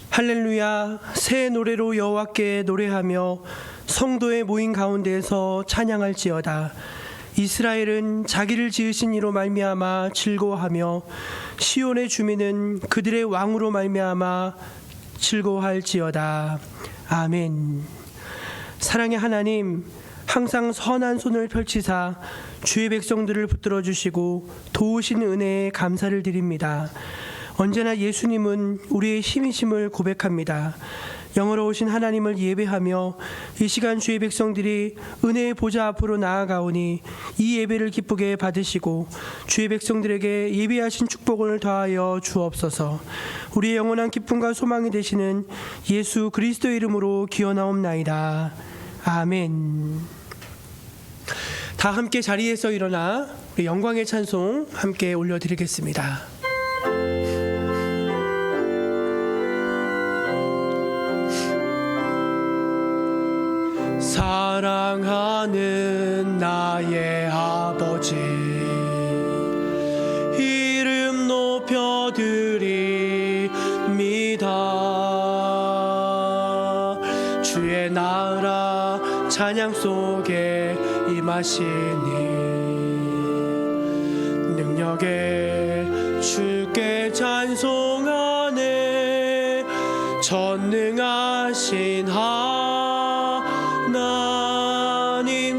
할렐루야. 새 노래로 여호와께 노래하며 성도의 모임 가운데에서 찬양할지어다. 이스라엘은 자기를 지으신 이로 말미암아 즐거워하며 시온의 주민은 그들의 왕으로 말미암아 즐거워할지어다. 아멘. 사랑의 하나님, 항상 선한 손을 펼치사 주의 백성들을 붙들어 주시고 도우신 은혜에 감사를 드립니다. 언제나 예수님은 우리의 힘이심을 고백합니다. 영원하신 하나님을 예배하며 이 시간 주의 백성들이 은혜의 보좌 앞으로 나아가오니 이 예배를 기쁘게 받으시고 주의 백성들에게 예비하신 축복을 더하여 주옵소서. 우리의 영원한 기쁨과 소망이 되시는 예수 그리스도의 이름으로 기원하옵나이다. 아멘. 다 함께 자리에서 일어나 우리 영광의 찬송 함께 올려드리겠습니다. 사랑하는 나의 아버지, 이름 높여드립니다. 주의 나라 찬양 속에 임하시니 능력에 주께 찬송하네. 전능하신 하나님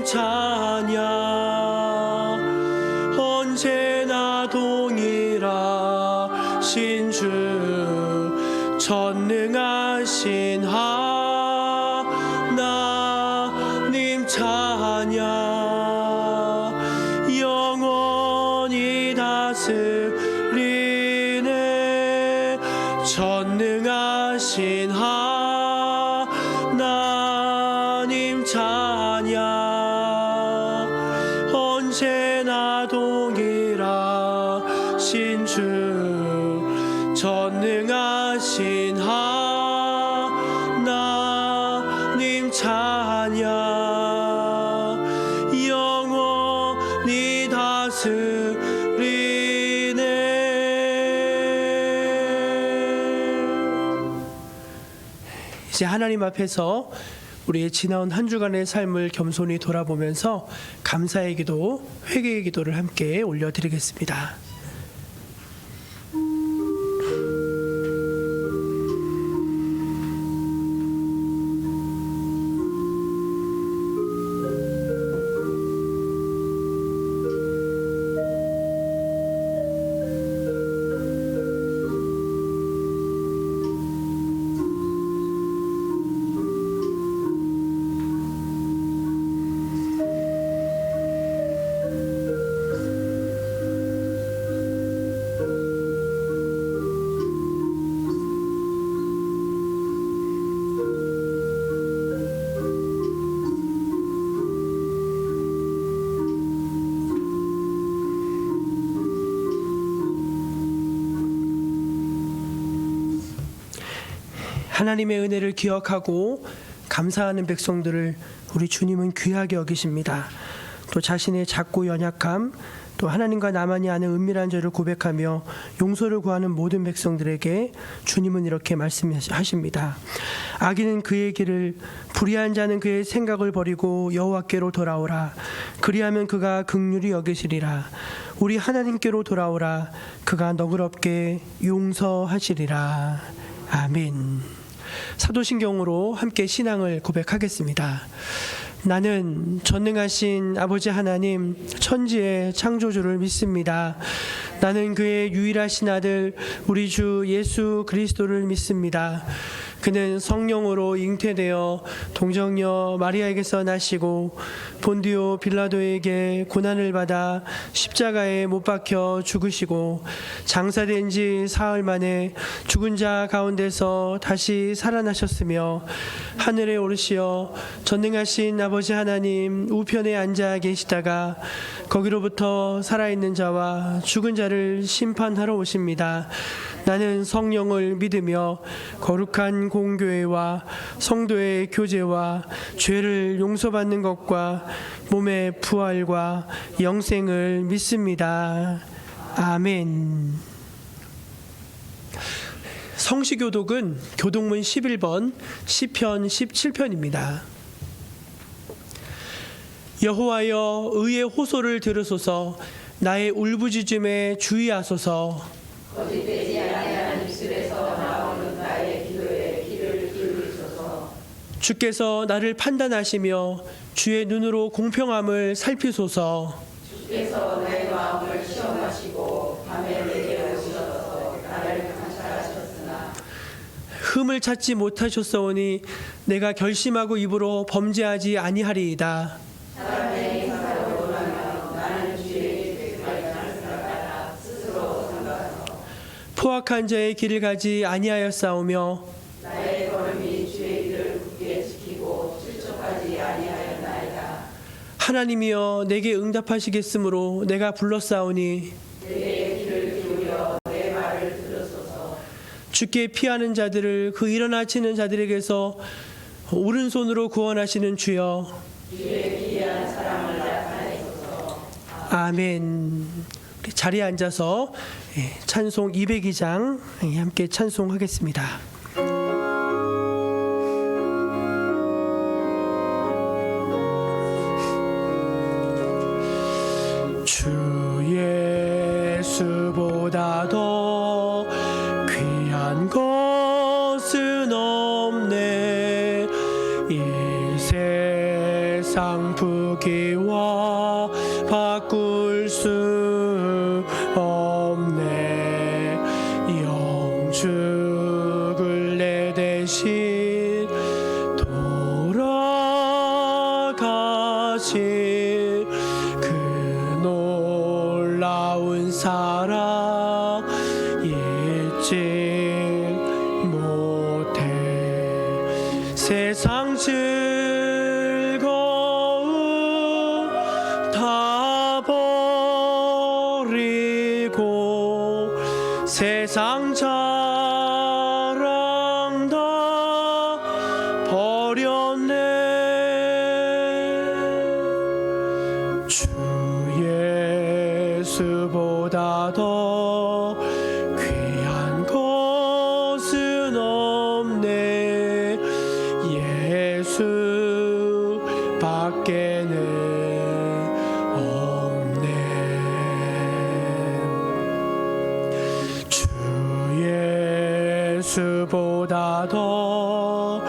찬양, 언제나 동일하신 주, 전능하신 하나님 찬양, 영원히 다스리네. 전능하신 하나님 찬양, 언제나 동일하신 주, 전능하신 하나님 찬양, 영원히 다스리네. 이제 하나님 앞에서 우리의 지나온 한 주간의 삶을 겸손히 돌아보면서 감사의 기도, 회개의 기도를 함께 올려드리겠습니다. 하나님의 은혜를 기억하고 감사하는 백성들을 우리 주님은 귀하게 여기십니다. 또 자신의 작고 연약함, 또 하나님과 나만이 아는 은밀한 죄를 고백하며 용서를 구하는 모든 백성들에게 주님은 이렇게 말씀하십니다. 악인은 그의 길을, 불의한 자는 그의 생각을 버리고 여호와께로 돌아오라. 그리하면 그가 긍휼히 여기시리라. 우리 하나님께로 돌아오라. 그가 너그럽게 용서하시리라. 아멘. 사도신경으로 함께 신앙을 고백하겠습니다. 나는 전능하신 아버지 하나님, 천지의 창조주를 믿습니다. 나는 그의 유일하신 아들 우리 주 예수 그리스도를 믿습니다. 그는 성령으로 잉태되어 동정녀 마리아에게서 나시고 본디오 빌라도에게 고난을 받아 십자가에 못 박혀 죽으시고 장사된 지 사흘 만에 죽은 자 가운데서 다시 살아나셨으며 하늘에 오르시어 전능하신 아버지 하나님 우편에 앉아 계시다가 거기로부터 살아있는 자와 죽은 자를 심판하러 오십니다. 나는 성령을 믿으며 거룩한 공교회와 성도의 교제와 죄를 용서받는 것과 몸의 부활과 영생을 믿습니다. 아멘. 성시교독은 교독문 11번 시편 17편입니다. 여호와여 의의 호소를 들으소서. 나의 울부짖음에 주의하소서. 거짓되지 아니하는 입술에서 나오는 나의 기도에 귀를 기울이소서. 주께서 나를 판단하시며 주의 눈으로 공평함을 살피소서. 주께서 내 마음을 시험하시고 밤에 내게 오셔서 나를 감찰하셨으나 흠을 찾지 못하셨사오니 내가 결심하고 입으로 범죄하지 아니하리이다. 사람의 행사로 원하면 나는 주의 계획을 생각하나 스스로 삼가서 포악한 자의 길을 가지 아니하였사오며 나의 걸음이 주의 길을 굳게 지키고 출처하지 아니하였나이다. 하나님이여 내게 응답하시겠으므로 내가 불렀사오니 내게 귀를 기울여 내 말을 들으소서. 주께 피하는 자들을 그 일어나치는 자들에게서 오른손으로 구원하시는 주여 주의 기이한 사랑을 나타내소서. 아멘. 우리 자리에 앉아서 찬송 202장 함께 찬송하겠습니다. 주 예수보다 더 귀한 것은 없네. 이 세상 부귀와 바꿀 수 없네. 영죽을 내 대신 돌아가신 그 놀라운 사랑 잊지 못해. 세상 즐거움 다 버리고 세상 자랑 다 버렸네. 주 예수보다 더 귀한 것은 없네. 예수 밖에는 없네. 주 예수보다 더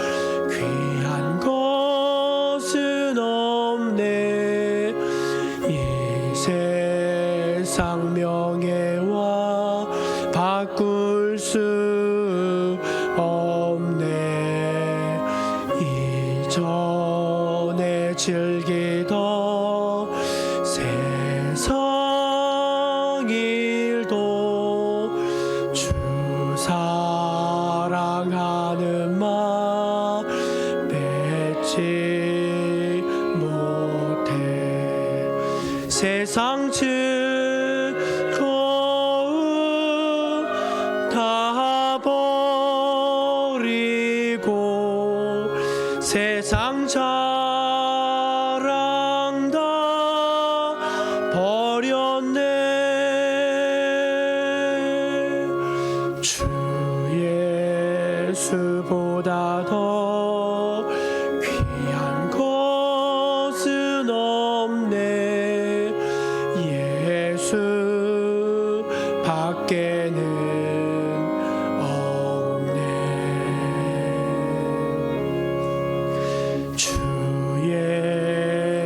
귀한 것은 없네. 이 세상 명예와 바꿀 수 없네. 이전에 즐기던 세상 일도 주 사랑하는 마 맺지 못해. 세상 즐거움 다 버리고 세상 자랑 다 버렸네. 주 예수보다 더 귀한 것은 없네. 예수 밖에는 없네. 주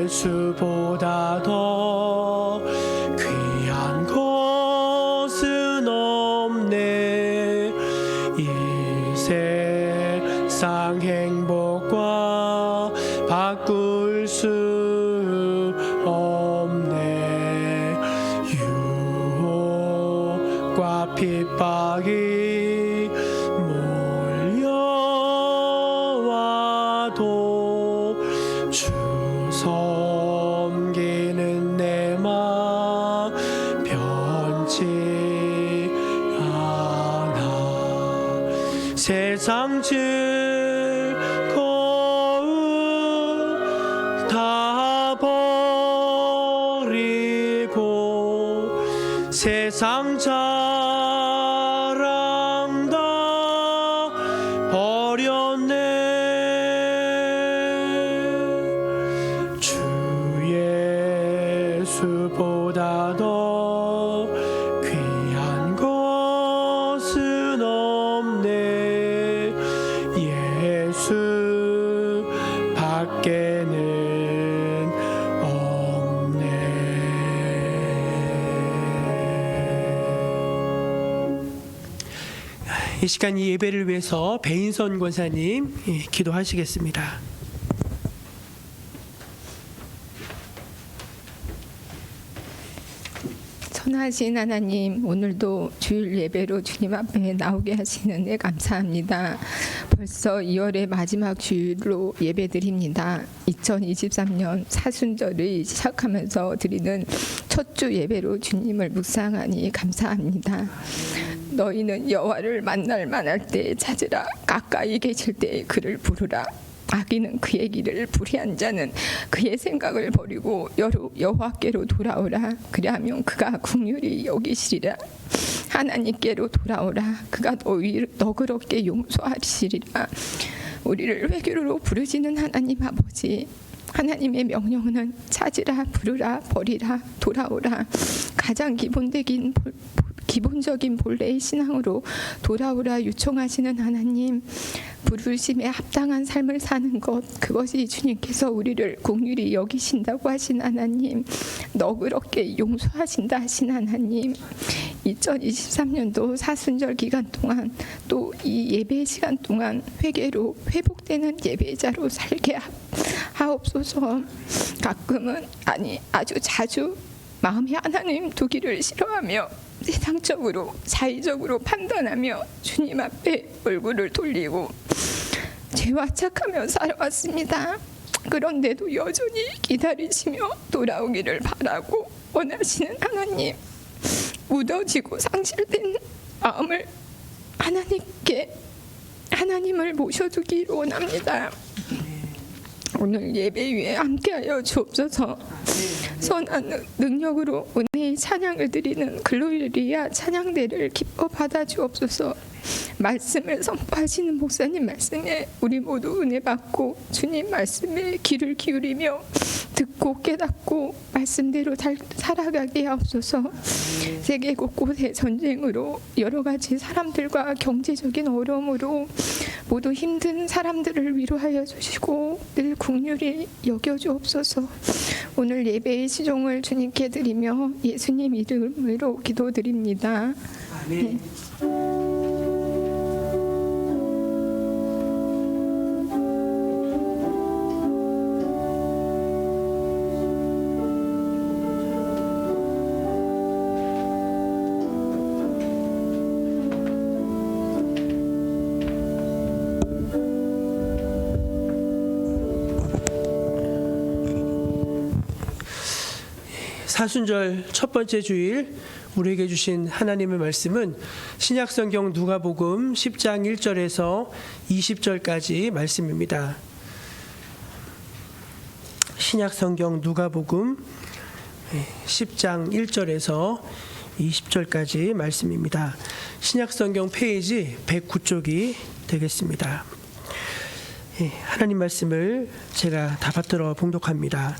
예수보다 더 귀한 것은 없네. 이 세상 행복과 바꿀 수 없네. 유혹과 핍박이 몰려와도 주 섬기는 내 맘 변치 않아. 세상 즐거움 다 버리고 세상 자랑 다 이 시간 이 예배를 위해서 배인선 권사님 기도하시겠습니다. 선하신 하나님, 오늘도 주일 예배로 주님 앞에 나오게 하시는 데 감사합니다. 벌써 2월의 마지막 주일로 예배드립니다. 2023년 사순절을 시작하면서 드리는 첫 주 예배로 주님을 묵상하니 감사합니다. 너희는 여호와를 만날 만할 때 찾으라. 가까이 계실 때 그를 부르라. 악인은 그의 길을 불의한 자는 그의 생각을 버리고 여호와께로 돌아오라. 그리하면 그가 긍휼히 여기시리라. 하나님께로 돌아오라. 그가 너그럽게 용서하시리라. 우리를 회개로 부르시는 하나님 아버지, 하나님의 명령은 찾으라, 부르라, 버리라, 돌아오라. 가장 기본적인 본래의 신앙으로 돌아오라 요청하시는 하나님, 부르심에 합당한 삶을 사는 것, 그것이 주님께서 우리를 긍휼히 여기신다고 하신 하나님, 너그럽게 용서하신다 하신 하나님, 2023년도 사순절 기간 동안 또 이 예배 시간 동안 회개로 회복되는 예배자로 살게 하옵소서. 가끔은 아니 아주 자주 마음이 하나님 두기를 싫어하며 세상적으로 자의적으로 판단하며 주님 앞에 얼굴을 돌리고 죄와 착하며 살아왔습니다. 그런데도 여전히 기다리시며 돌아오기를 바라고 원하시는 하나님, 무뎌지고 상실된 마음을 하나님을 모셔두기를 원합니다. 오늘 예배 위에 함께하여 주옵소서. 선한 능력으로 은혜의 찬양을 드리는 글로리아 찬양대를 기뻐 받아 주옵소서. 말씀을 선포하시는 목사님 말씀에 우리 모두 은혜 받고 주님 말씀에 귀를 기울이며 듣고 깨닫고 말씀대로 살아가게 하옵소서. 세계 곳곳의 전쟁으로 여러 가지 사람들과 경제적인 어려움으로 모두 힘든 사람들을 위로하여 주시고 늘 긍휼히 여겨 주옵소서. 오늘 예배의 시종을 주님께 드리며 예수님 이름으로 기도드립니다. 아멘. 사순절 첫 번째 주일 우리에게 주신 하나님의 말씀은 신약성경 누가복음 10장 1절에서 20절까지 말씀입니다. 신약성경 누가복음 10장 1절에서 20절까지 말씀입니다. 신약성경 페이지 109쪽이 되겠습니다. 하나님 말씀을 제가 다 받들어 봉독합니다.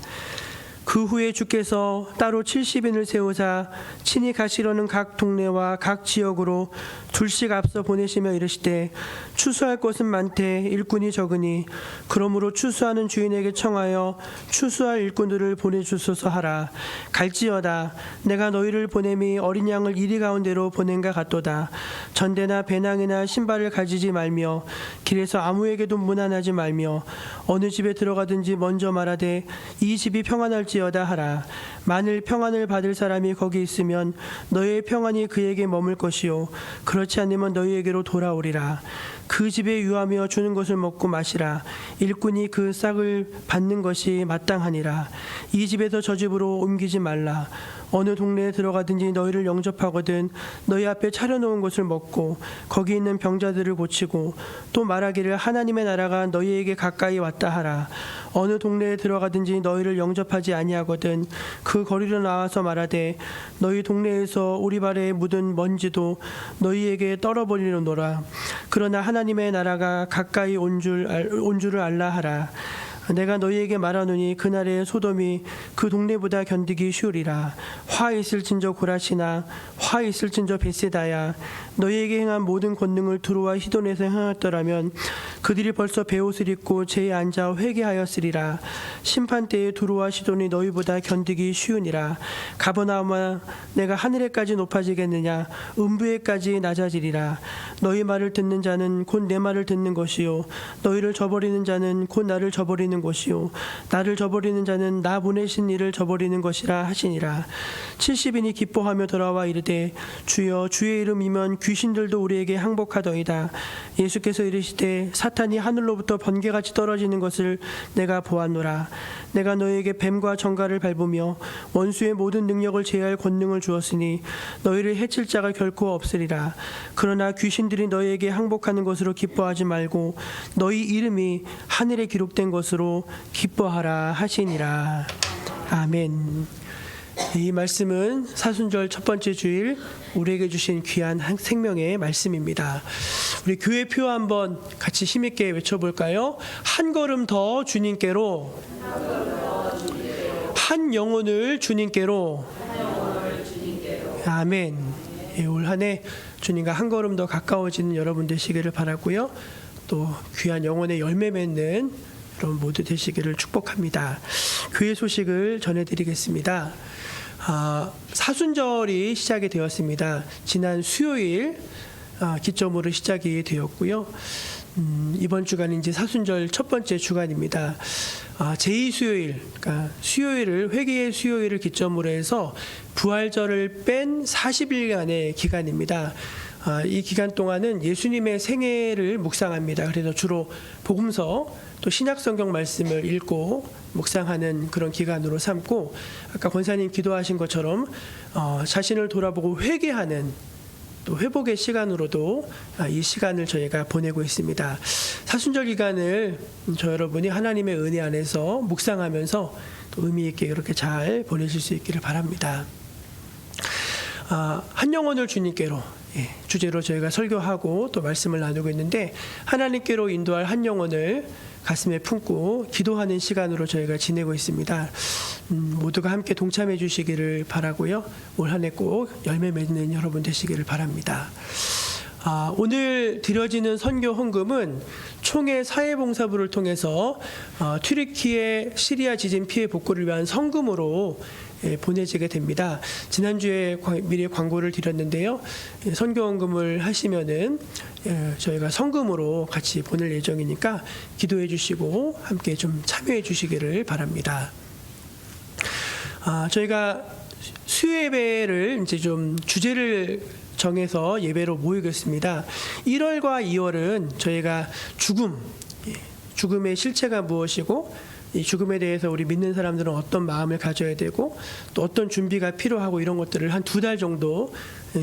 그 후에 주께서 따로 70인을 세우사 친히 가시려는 각 동네와 각 지역으로 둘씩 앞서 보내시며 이르시되 추수할 것은 많되 일꾼이 적으니 그러므로 추수하는 주인에게 청하여 추수할 일꾼들을 보내주소서 하라. 갈지어다 내가 너희를 보냄이 어린 양을 이리 가운데로 보낸가 같도다. 전대나 배낭이나 신발을 가지지 말며 길에서 아무에게도 문안하지 말며 어느 집에 들어가든지 먼저 말하되 이 집이 평안할지어다 하라. 만일 평안을 받을 사람이 거기 있으면 너희의 평안이 그에게 머물 것이요 그렇지 않으면 너희에게로 돌아오리라. 그 집에 유하며 주는 것을 먹고 마시라. 일꾼이 그 싹을 받는 것이 마땅하니라. 이 집에서 저 집으로 옮기지 말라. 어느 동네에 들어가든지 너희를 영접하거든 너희 앞에 차려놓은 것을 먹고 거기 있는 병자들을 고치고 또 말하기를 하나님의 나라가 너희에게 가까이 왔다 하라. 어느 동네에 들어가든지 너희를 영접하지 아니하거든 그 거리로 나와서 말하되 너희 동네에서 오리발에 묻은 먼지도 너희에게 떨어버리려노라. 그러나 하나님의 나라가 가까이 온 줄을 알라 하라. 내가 너희에게 말하노니 그날에 소돔이 그 동네보다 견디기 쉬우리라. 화 있을진저 고라시나 화 있을진저 베세다야 너희에게 행한 모든 권능을 두로와 시돈에서 행하였더라면 그들이 벌써 베옷을 입고 제에 앉아 회개하였으리라. 심판 때에 두로와 시돈이 너희보다 견디기 쉬우니라. 가버나움아 내가 하늘에까지 높아지겠느냐 음부에까지 낮아지리라. 너희 말을 듣는 자는 곧 내 말을 듣는 것이요 너희를 저버리는 자는 곧 나를 저버리는 것이요 나를 저버리는 자는 나 보내신 이를 저버리는 것이라 하시니라. 70인이 기뻐하며 돌아와 이르되 주여 주의 이름이면 귀신들도 우리에게 항복하더이다. 예수께서 이르시되 사탄이 하늘로부터 번개같이 떨어지는 것을 내가 보았노라. 내가 너희에게 뱀과 정갈을 밟으며 원수의 모든 능력을 제할 권능을 주었으니 너희를 해칠 자가 결코 없으리라. 그러나 귀신들이 너희에게 항복하는 것으로 기뻐하지 말고 너희 이름이 하늘에 기록된 것으로 기뻐하라 하시니라. 아멘. 이 말씀은 사순절 첫 번째 주일 우리에게 주신 귀한 생명의 말씀입니다. 우리 교회표 한번 같이 힘있게 외쳐볼까요? 한 걸음 더 주님께로, 한 영혼을 주님께로. 아멘. 올 한 해 주님과 한 걸음 더 가까워지는 여러분 되시기를 바라고요. 또 귀한 영혼의 열매 맺는 여러분 모두 되시기를 축복합니다. 교회 소식을 전해드리겠습니다. 사순절이 시작이 되었습니다. 지난 수요일 기점으로 시작이 되었고요. 이번 주간은 이제 사순절 첫 번째 주간입니다. 제2수요일, 그러니까 수요일을 회개의 수요일을 기점으로 해서 부활절을 뺀 40일간의 기간입니다. 이 기간 동안은 예수님의 생애를 묵상합니다. 그래서 주로 복음서 또 신약성경 말씀을 읽고 묵상하는 그런 기간으로 삼고 아까 권사님 기도하신 것처럼 자신을 돌아보고 회개하는 또 회복의 시간으로도 이 시간을 저희가 보내고 있습니다. 사순절 기간을 저 여러분이 하나님의 은혜 안에서 묵상하면서 또 의미 있게 이렇게 잘 보내실 수 있기를 바랍니다. 한 영혼을 주님께로 주제로 저희가 설교하고 또 말씀을 나누고 있는데 하나님께로 인도할 한 영혼을 가슴에 품고 기도하는 시간으로 저희가 지내고 있습니다. 모두가 함께 동참해 주시기를 바라고요. 올 한 해 꼭 열매 맺는 여러분 되시기를 바랍니다. 오늘 드려지는 선교 헌금은 총회 사회봉사부를 통해서 튀르키예 시리아 지진 피해 복구를 위한 성금으로 보내지게 됩니다. 지난주에 미리 광고를 드렸는데요. 선교헌금을 하시면은 저희가 성금으로 같이 보낼 예정이니까 기도해 주시고 함께 좀 참여해 주시기를 바랍니다. 저희가 수요예배를 이제 좀 주제를 정해서 예배로 모이겠습니다. 1월과 2월은 저희가 죽음의 실체가 무엇이고 이 죽음에 대해서 우리 믿는 사람들은 어떤 마음을 가져야 되고 또 어떤 준비가 필요하고 이런 것들을 한 2달 정도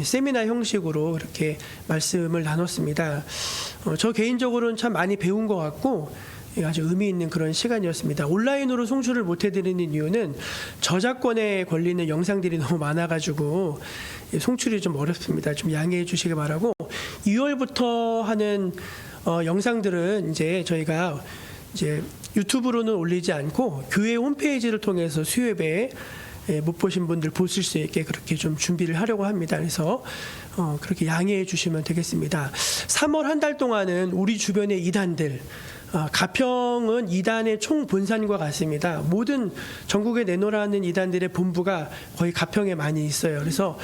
세미나 형식으로 이렇게 말씀을 나눴습니다. 저 개인적으로는 참 많이 배운 것 같고 아주 의미 있는 그런 시간이었습니다. 온라인으로 송출을 못 해드리는 이유는 저작권에 걸리는 영상들이 너무 많아가지고 송출이 좀 어렵습니다. 좀 양해해 주시기 바라고 2월부터 하는 영상들은 이제 저희가 이제 유튜브로는 올리지 않고 교회 홈페이지를 통해서 수요예배 못 보신 분들 보실 수 있게 그렇게 좀 준비를 하려고 합니다. 그래서 그렇게 양해해 주시면 되겠습니다. 3월 한 달 동안은 우리 주변의 이단들 가평은 이단의 총본산과 같습니다. 모든 전국에 내놓으라는 이단들의 본부가 거의 가평에 많이 있어요. 그래서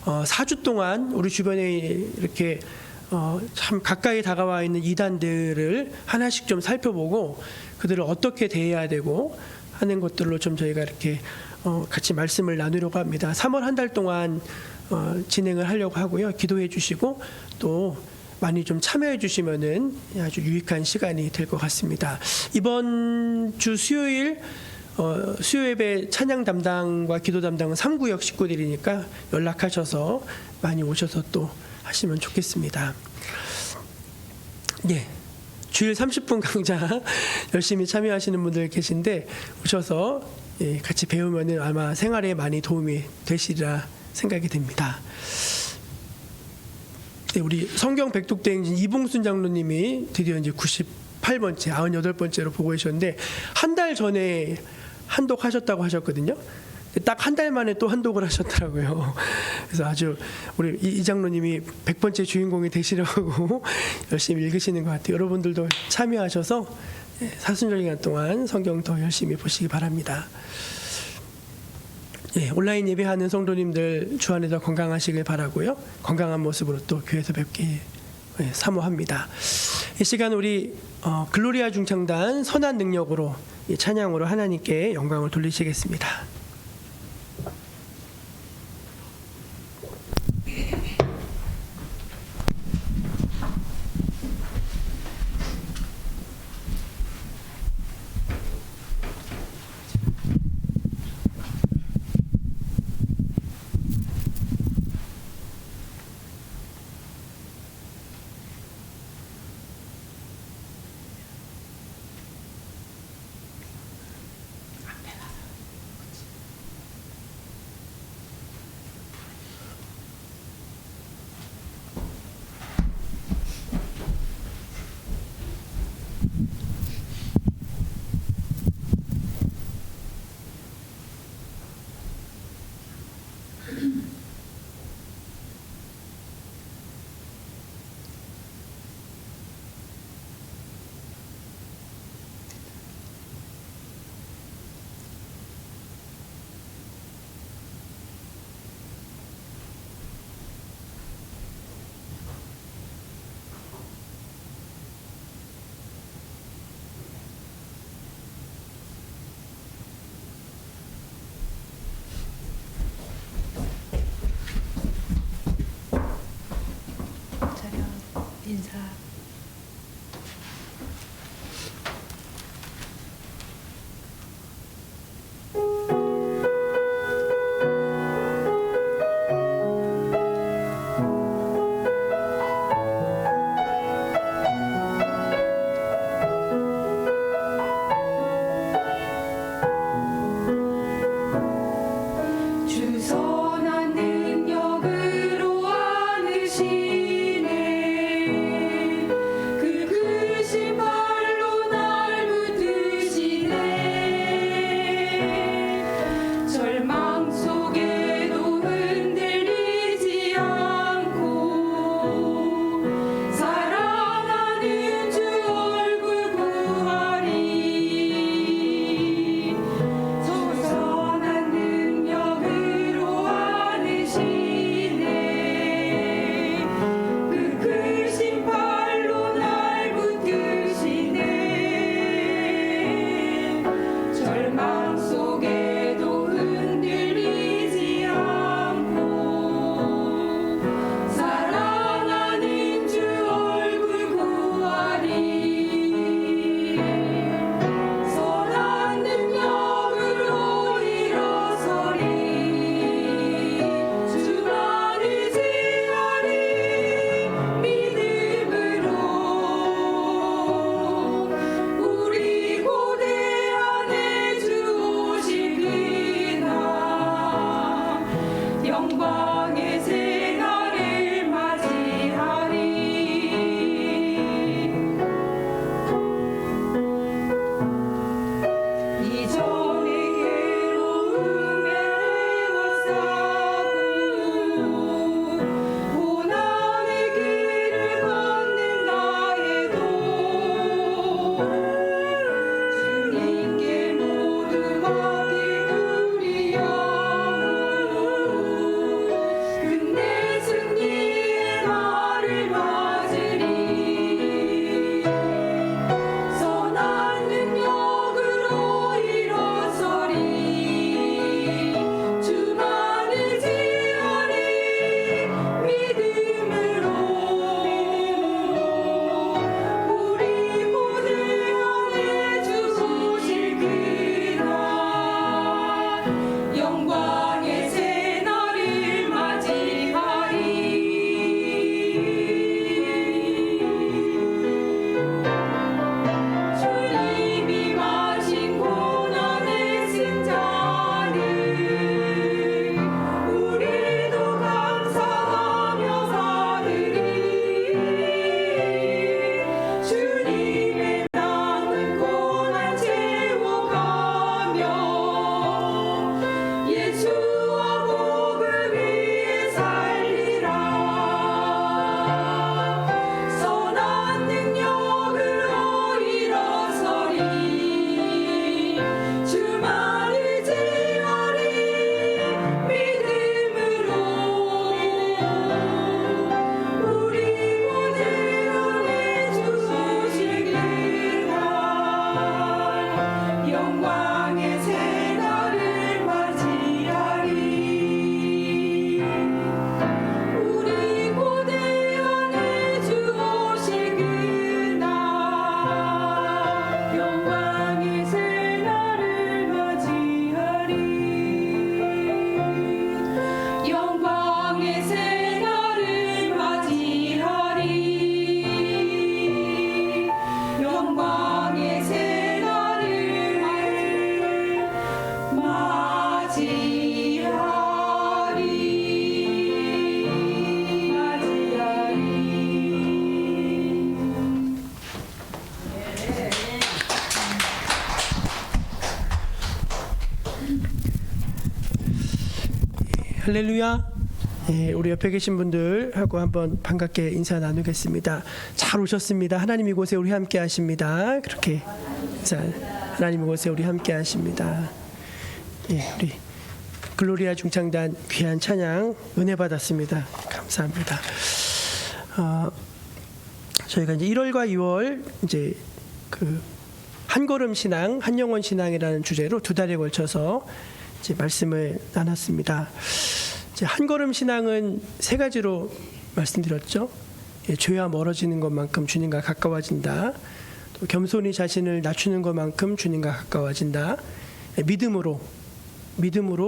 4주 동안 우리 주변에 이렇게 참 가까이 다가와 있는 이단들을 하나씩 좀 살펴보고 그들을 어떻게 대해야 되고 하는 것들로 좀 저희가 이렇게 같이 말씀을 나누려고 합니다. 3월 한 달 동안 진행을 하려고 하고요. 기도해 주시고 또 많이 좀 참여해 주시면은 아주 유익한 시간이 될 것 같습니다. 이번 주 수요일 수요예배 찬양 담당과 기도 담당은 3구역 식구들이니까 연락하셔서 많이 오셔서 또 하시면 좋겠습니다. 예. 주일 30분 강좌 열심히 참여하시는 분들 계신데 오셔서 같이 배우면은 아마 생활에 많이 도움이 되시리라 생각이 됩니다. 네, 우리 성경 백독대행진 이봉순 장로님이 드디어 이제 98번째, 98번째로 보고 계셨는데 한 달 전에 한독하셨다고 하셨거든요. 딱 한 달 만에 또 한독을 하셨더라고요. 그래서 아주 우리 이 장로님이 100번째 주인공이 되시려고 열심히 읽으시는 것 같아요. 여러분들도 참여하셔서 사순절 기간 동안 성경 더 열심히 보시기 바랍니다. 온라인 예배하는 성도님들 주안에도 건강하시길 바라고요. 건강한 모습으로 또 교회에서 뵙기 사모합니다. 이 시간 우리 글로리아 중창단 선한 능력으로 이 찬양으로 하나님께 영광을 돌리시겠습니다. 인사. 주선한 능력으로 안으시네 할렐루야. 예, 우리 옆에 계신 분들하고 한번 반갑게 인사 나누겠습니다. 잘 오셨습니다. 하나님 이곳에 우리 함께 하십니다. 그렇게 자, 하나님 이곳에 우리 함께 하십니다. 예, 우리 글로리아 중창단 귀한 찬양 은혜 받았습니다. 감사합니다. 저희가 이제 1월과 2월 이제 그 한걸음 신앙, 한영혼 신앙이라는 주제로 2달에 걸쳐서 이제 말씀을 나눴습니다. 이제 한걸음 신앙은 3가지로 말씀드렸죠. 예, 죄와 멀어지는 것만큼 주님과 가까워진다. 또 겸손히 자신을 낮추는 것만큼 주님과 가까워진다. 예, 믿음으로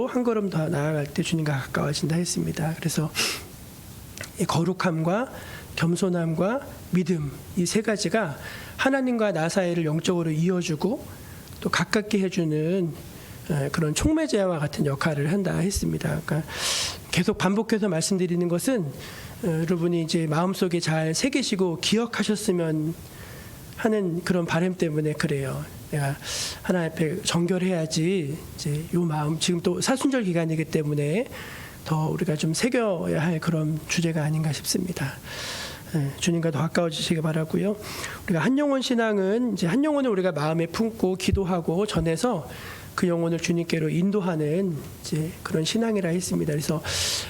한 걸음 더 나아갈 때 주님과 가까워진다 했습니다. 그래서 이 거룩함과 겸손함과 믿음 이 3가지가 하나님과 나 사이를 영적으로 이어주고 또 가깝게 해주는 그런 촉매제와 같은 역할을 한다 했습니다. 그러니까 계속 반복해서 말씀드리는 것은 여러분이 이제 마음속에 잘 새기시고 기억하셨으면 하는 그런 바람 때문에 그래요. 내가 하나님 앞에 정결해야지 이제 요 마음 지금 또 사순절 기간이기 때문에 더 우리가 좀 새겨야 할 그런 주제가 아닌가 싶습니다. 주님과 더 가까워지시기 바라고요. 우리가 한영혼 신앙은 이제 한 영혼을 우리가 마음에 품고 기도하고 전해서 그 영혼을 주님께로 인도하는 이제 그런 신앙이라 했습니다. 그래서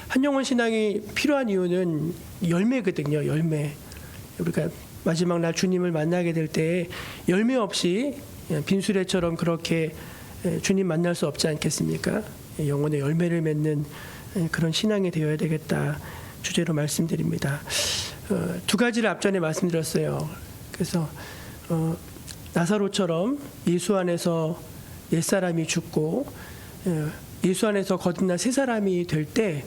한영혼 신앙이 필요한 이유는 열매거든요. 열매. 우리가 마지막 날 주님을 만나게 될 때 열매 없이 빈수레처럼 그렇게 주님 만날 수 없지 않겠습니까? 영혼의 열매를 맺는 그런 신앙이 되어야 되겠다 주제로 말씀드립니다. 2가지를 앞전에 말씀드렸어요. 그래서 나사로처럼 예수 안에서 옛사람이 죽고 예수 안에서 거듭난 새 사람이 될 때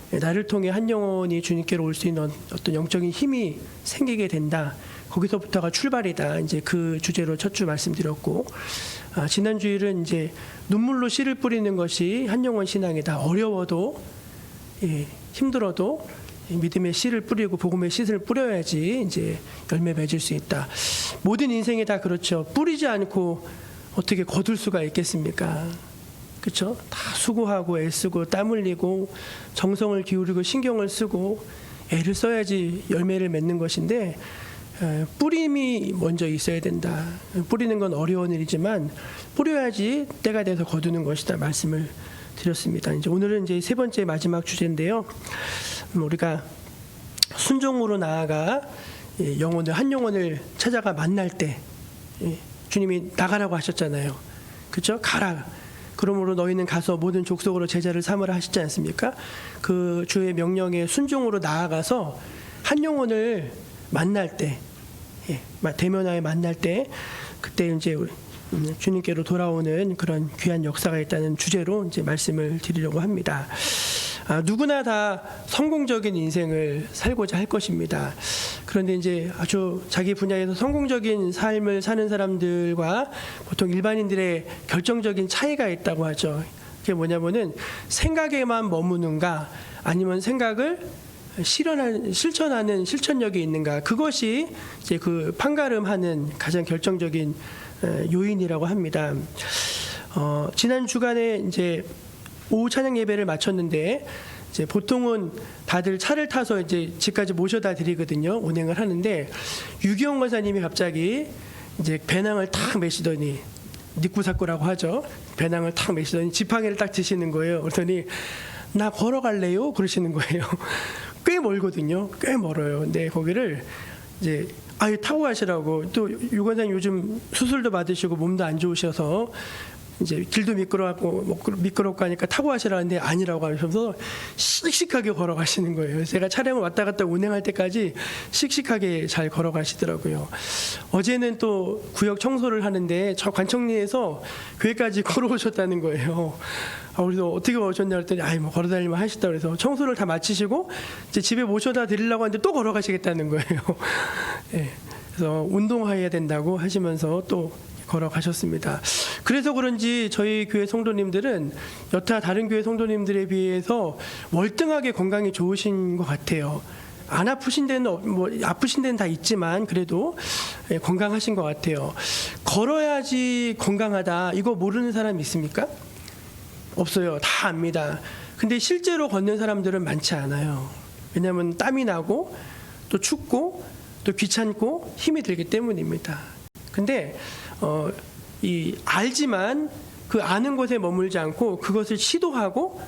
나를 통해 한 영혼이 주님께로 올 수 있는 어떤 영적인 힘이 생기게 된다. 거기서부터가 출발이다. 이제 그 주제로 첫 주 말씀드렸고 지난 주일은 이제 눈물로 씨를 뿌리는 것이 한 영혼 신앙이다. 어려워도 힘들어도 믿음의 씨를 뿌리고 복음의 씨를 뿌려야지 이제 열매 맺을 수 있다. 모든 인생이 다 그렇죠. 뿌리지 않고 어떻게 거둘 수가 있겠습니까? 그렇죠? 다 수고하고 애쓰고 땀 흘리고 정성을 기울이고 신경을 쓰고 애를 써야지 열매를 맺는 것인데 뿌림이 먼저 있어야 된다. 뿌리는 건 어려운 일이지만 뿌려야지 때가 돼서 거두는 것이다 말씀을 드렸습니다. 이제 오늘은 이제 3번째 마지막 주제인데요. 우리가 순종으로 나아가 영혼을 한 영혼을 찾아가 만날 때 주님이 나가라고 하셨잖아요. 그렇죠? 가라. 그러므로 너희는 가서 모든 족속으로 제자를 삼으라 하시지 않습니까? 그 주의 명령에 순종으로 나아가서 한 영혼을 만날 때, 대면하여 만날 때, 그때 이제 주님께로 돌아오는 그런 귀한 역사가 있다는 주제로 이제 말씀을 드리려고 합니다. 누구나 다 성공적인 인생을 살고자 할 것입니다. 그런데 이제 아주 자기 분야에서 성공적인 삶을 사는 사람들과 보통 일반인들의 결정적인 차이가 있다고 하죠. 그게 뭐냐면은 생각에만 머무는가 아니면 생각을 실천하는 실천력이 있는가, 그것이 이제 그 판가름하는 가장 결정적인 요인이라고 합니다. 지난 주간에 이제 오후 찬양 예배를 마쳤는데 이제 보통은 다들 차를 타서 이제 집까지 모셔다 드리거든요. 운행을 하는데 유기영 권사님이 갑자기 이제 배낭을 탁 메시더니, 니꾸사꾸라고 하죠. 배낭을 탁 메시더니 지팡이를 딱 드시는 거예요. 그랬더니 나 걸어갈래요? 그러시는 거예요. 꽤 멀거든요. 꽤 멀어요. 근데 거기를 이제 타고 가시라고. 또 유 권사님 요즘 수술도 받으시고 몸도 안 좋으셔서 이제 길도 미끄럽고 하니까 타고 가시라는데 아니라고 하셔서 씩씩하게 걸어가시는 거예요. 제가 차량을 왔다 갔다 운행할 때까지 씩씩하게 잘 걸어가시더라고요. 어제는 또 구역 청소를 하는데 저 관청리에서 교회까지 걸어오셨다는 거예요. 그래서 어떻게 오셨냐 했더니 뭐 걸어다니면 하시다 그래서 청소를 다 마치시고 이제 집에 모셔다 드리려고 하는데 또 걸어가시겠다는 거예요. 그래서 운동해야 된다고 하시면서 또 걸어가셨습니다. 그래서 그런지 저희 교회 성도님들은 여타 다른 교회 성도님들에 비해서 월등하게 건강이 좋으신 것 같아요. 안 아프신 데는 아프신 데는 다 있지만 그래도 건강하신 것 같아요. 걸어야지 건강하다, 이거 모르는 사람 있습니까? 없어요. 다 압니다. 근데 실제로 걷는 사람들은 많지 않아요. 왜냐하면 땀이 나고 또 춥고 또 귀찮고 힘이 들기 때문입니다. 근데 알지만 그 아는 곳에 머물지 않고 그것을 시도하고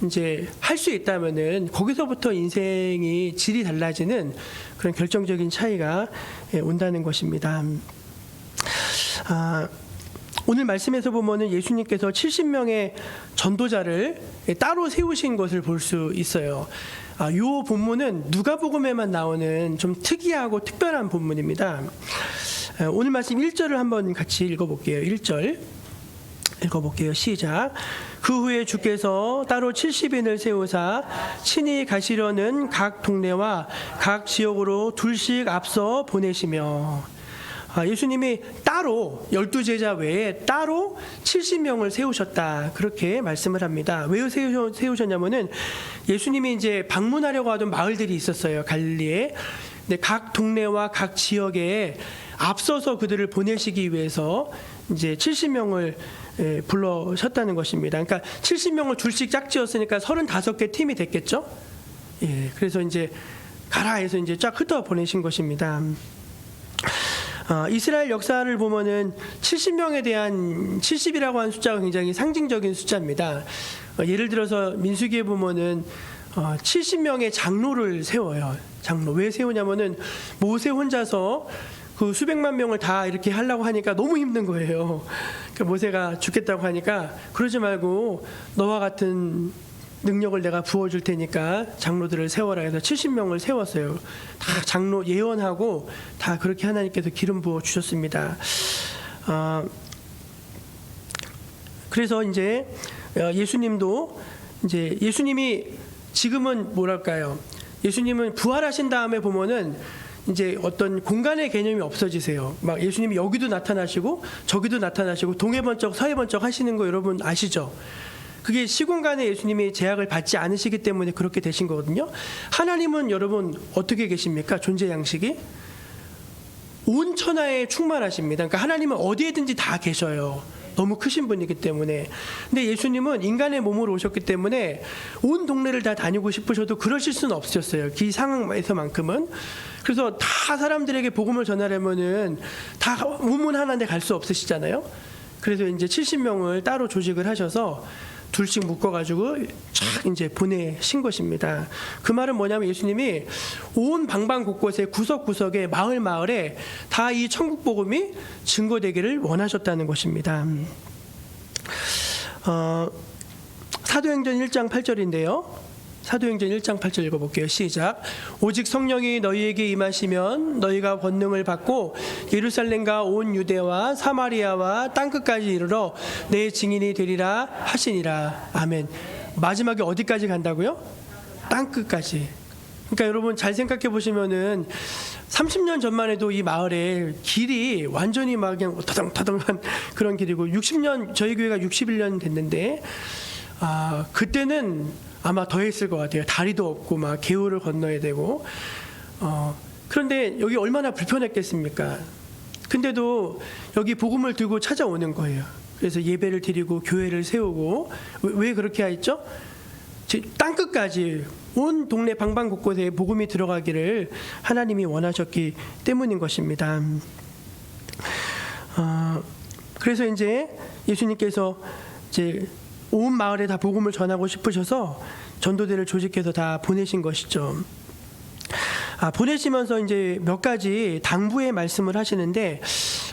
이제 할 수 있다면은 거기서부터 인생이 질이 달라지는 그런 결정적인 차이가 온다는 것입니다. 오늘 말씀에서 보면은 예수님께서 70명의 전도자를 따로 세우신 것을 볼 수 있어요. 이 본문은 누가복음에만 나오는 좀 특이하고 특별한 본문입니다. 오늘 말씀 1절을 한번 같이 읽어볼게요. 1절 읽어볼게요. 시작. 그 후에 주께서 따로 70인을 세우사 친히 가시려는 각 동네와 각 지역으로 둘씩 앞서 보내시며, 예수님이 따로 12제자 외에 따로 70명을 세우셨다, 그렇게 말씀을 합니다. 왜 세우셨냐면은 예수님이 이제 방문하려고 하던 마을들이 있었어요, 갈릴리에. 근데 각 동네와 각 지역에 앞서서 그들을 보내시기 위해서 이제 70명을 불러셨다는 것입니다. 그러니까 70명을 둘씩 짝지었으니까 35개 팀이 됐겠죠. 그래서 이제 가라 해서 이제 쫙 흩어 보내신 것입니다. 이스라엘 역사를 보면은 70명에 대한 70이라고 하는 숫자가 굉장히 상징적인 숫자입니다. 예를 들어서 민수기에 보면은 70명의 장로를 세워요. 장로. 왜 세우냐면은 모세 혼자서 그 수백만 명을 다 이렇게 하려고 하니까 너무 힘든 거예요. 그러니까 모세가 죽겠다고 하니까 그러지 말고 너와 같은 능력을 내가 부어줄 테니까 장로들을 세워라 해서 70명을 세웠어요. 다 장로 예언하고 다 그렇게 하나님께서 기름 부어 주셨습니다. 그래서 이제 예수님도 이제 예수님이 지금은 뭐랄까요? 예수님은 부활하신 다음에 보면은 이제 어떤 공간의 개념이 없어지세요. 막 예수님이 여기도 나타나시고 저기도 나타나시고 동해 번쩍 서해 번쩍 하시는 거 여러분 아시죠? 그게 시공간에 예수님이 제약을 받지 않으시기 때문에 그렇게 되신 거거든요. 하나님은 여러분 어떻게 계십니까? 존재 양식이 온 천하에 충만하십니다. 그러니까 하나님은 어디에든지 다 계셔요. 너무 크신 분이기 때문에. 근데 예수님은 인간의 몸으로 오셨기 때문에 온 동네를 다 다니고 싶으셔도 그러실 수는 없으셨어요. 이 상황에서만큼은. 그래서 다 사람들에게 복음을 전하려면은 다 우문 하나인데 갈 수 없으시잖아요. 그래서 이제 70명을 따로 조직을 하셔서 둘씩 묶어가지고 쫙 이제 보내신 것입니다. 그 말은 뭐냐면 예수님이 온 방방 곳곳에 구석구석에 마을에 다 이 천국 복음이 증거되기를 원하셨다는 것입니다. 사도행전 1장 8절인데요. 사도행전 1장 8절 읽어볼게요. 시작. 오직 성령이 너희에게 임하시면 너희가 권능을 받고 예루살렘과 온 유대와 사마리아와 땅끝까지 이르러 내 증인이 되리라 하시니라. 아멘. 마지막에 어디까지 간다고요? 땅끝까지. 그러니까 여러분 잘 생각해 보시면은 30년 전만 해도 이 마을에 길이 완전히 막 그냥 터덩터덩한 그런 길이고 60년, 저희 교회가 61년 됐는데 그때는 아마 더 했을 것 같아요. 다리도 없고 막 개울을 건너야 되고. 그런데 여기 얼마나 불편했겠습니까? 근데도 여기 복음을 들고 찾아오는 거예요. 그래서 예배를 드리고 교회를 세우고. 왜 그렇게 했죠? 땅끝까지 온 동네 방방 곳곳에 복음이 들어가기를 하나님이 원하셨기 때문인 것입니다. 그래서 이제 예수님께서 이제 온 마을에 다 복음을 전하고 싶으셔서 전도대를 조직해서 다 보내신 것이죠. 보내시면서 이제 몇 가지 당부의 말씀을 하시는데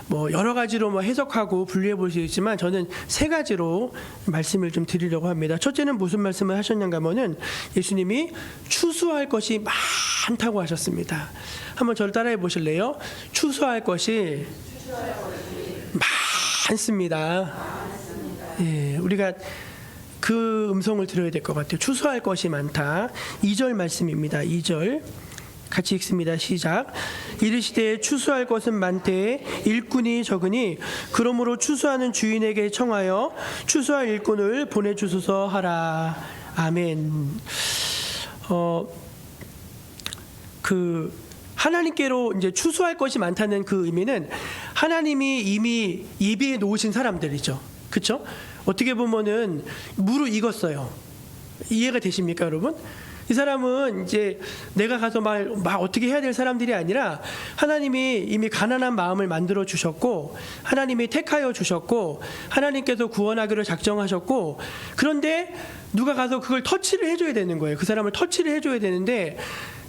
뭐 여러 가지로 뭐 해석하고 분류해 볼 수 있지만 저는 세 가지로 말씀을 좀 드리려고 합니다. 첫째는 무슨 말씀을 하셨는가 하면은 예수님이 추수할 것이 많다고 하셨습니다. 한번 저를 따라해 보실래요? 추수할 것이 많습니다. 예, 우리가 그 음성을 들어야 될 것 같아요. 추수할 것이 많다. 2절 말씀입니다. 2절 같이 읽습니다. 시작. 이르시되 추수할 것은 많되 일꾼이 적으니 그러므로 추수하는 주인에게 청하여 추수할 일꾼을 보내주소서 하라. 아멘. 하나님께로 이제 추수할 것이 많다는 그 의미는 하나님이 이미 예비해 놓으신 사람들이죠. 그렇죠? 어떻게 보면은 무르익었어요. 이해가 되십니까, 여러분? 이 사람은 이제 내가 가서 막 어떻게 해야 될 사람들이 아니라 하나님이 이미 가난한 마음을 만들어 주셨고 하나님이 택하여 주셨고 하나님께서 구원하기로 작정하셨고, 그런데 누가 가서 그걸 터치를 해줘야 되는 거예요. 그 사람을 터치를 해줘야 되는데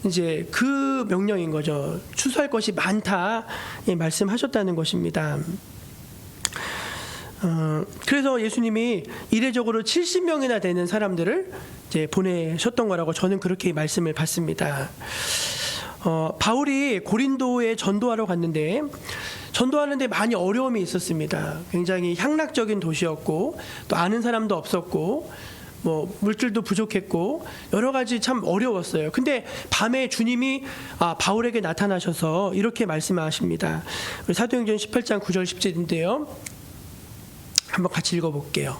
이제 그 명령인 거죠. 추수할 것이 많다, 예, 말씀하셨다는 것입니다. 그래서 예수님이 이례적으로 70명이나 되는 사람들을 이제 보내셨던 거라고 저는 그렇게 말씀을 받습니다. 바울이 고린도에 전도하러 갔는데 전도하는데 많이 어려움이 있었습니다. 굉장히 향락적인 도시였고 또 아는 사람도 없었고 뭐 물질도 부족했고 여러 가지 참 어려웠어요. 근데 밤에 주님이 바울에게 나타나셔서 이렇게 말씀하십니다. 사도행전 18장 9절 10절인데요. 한번 같이 읽어볼게요.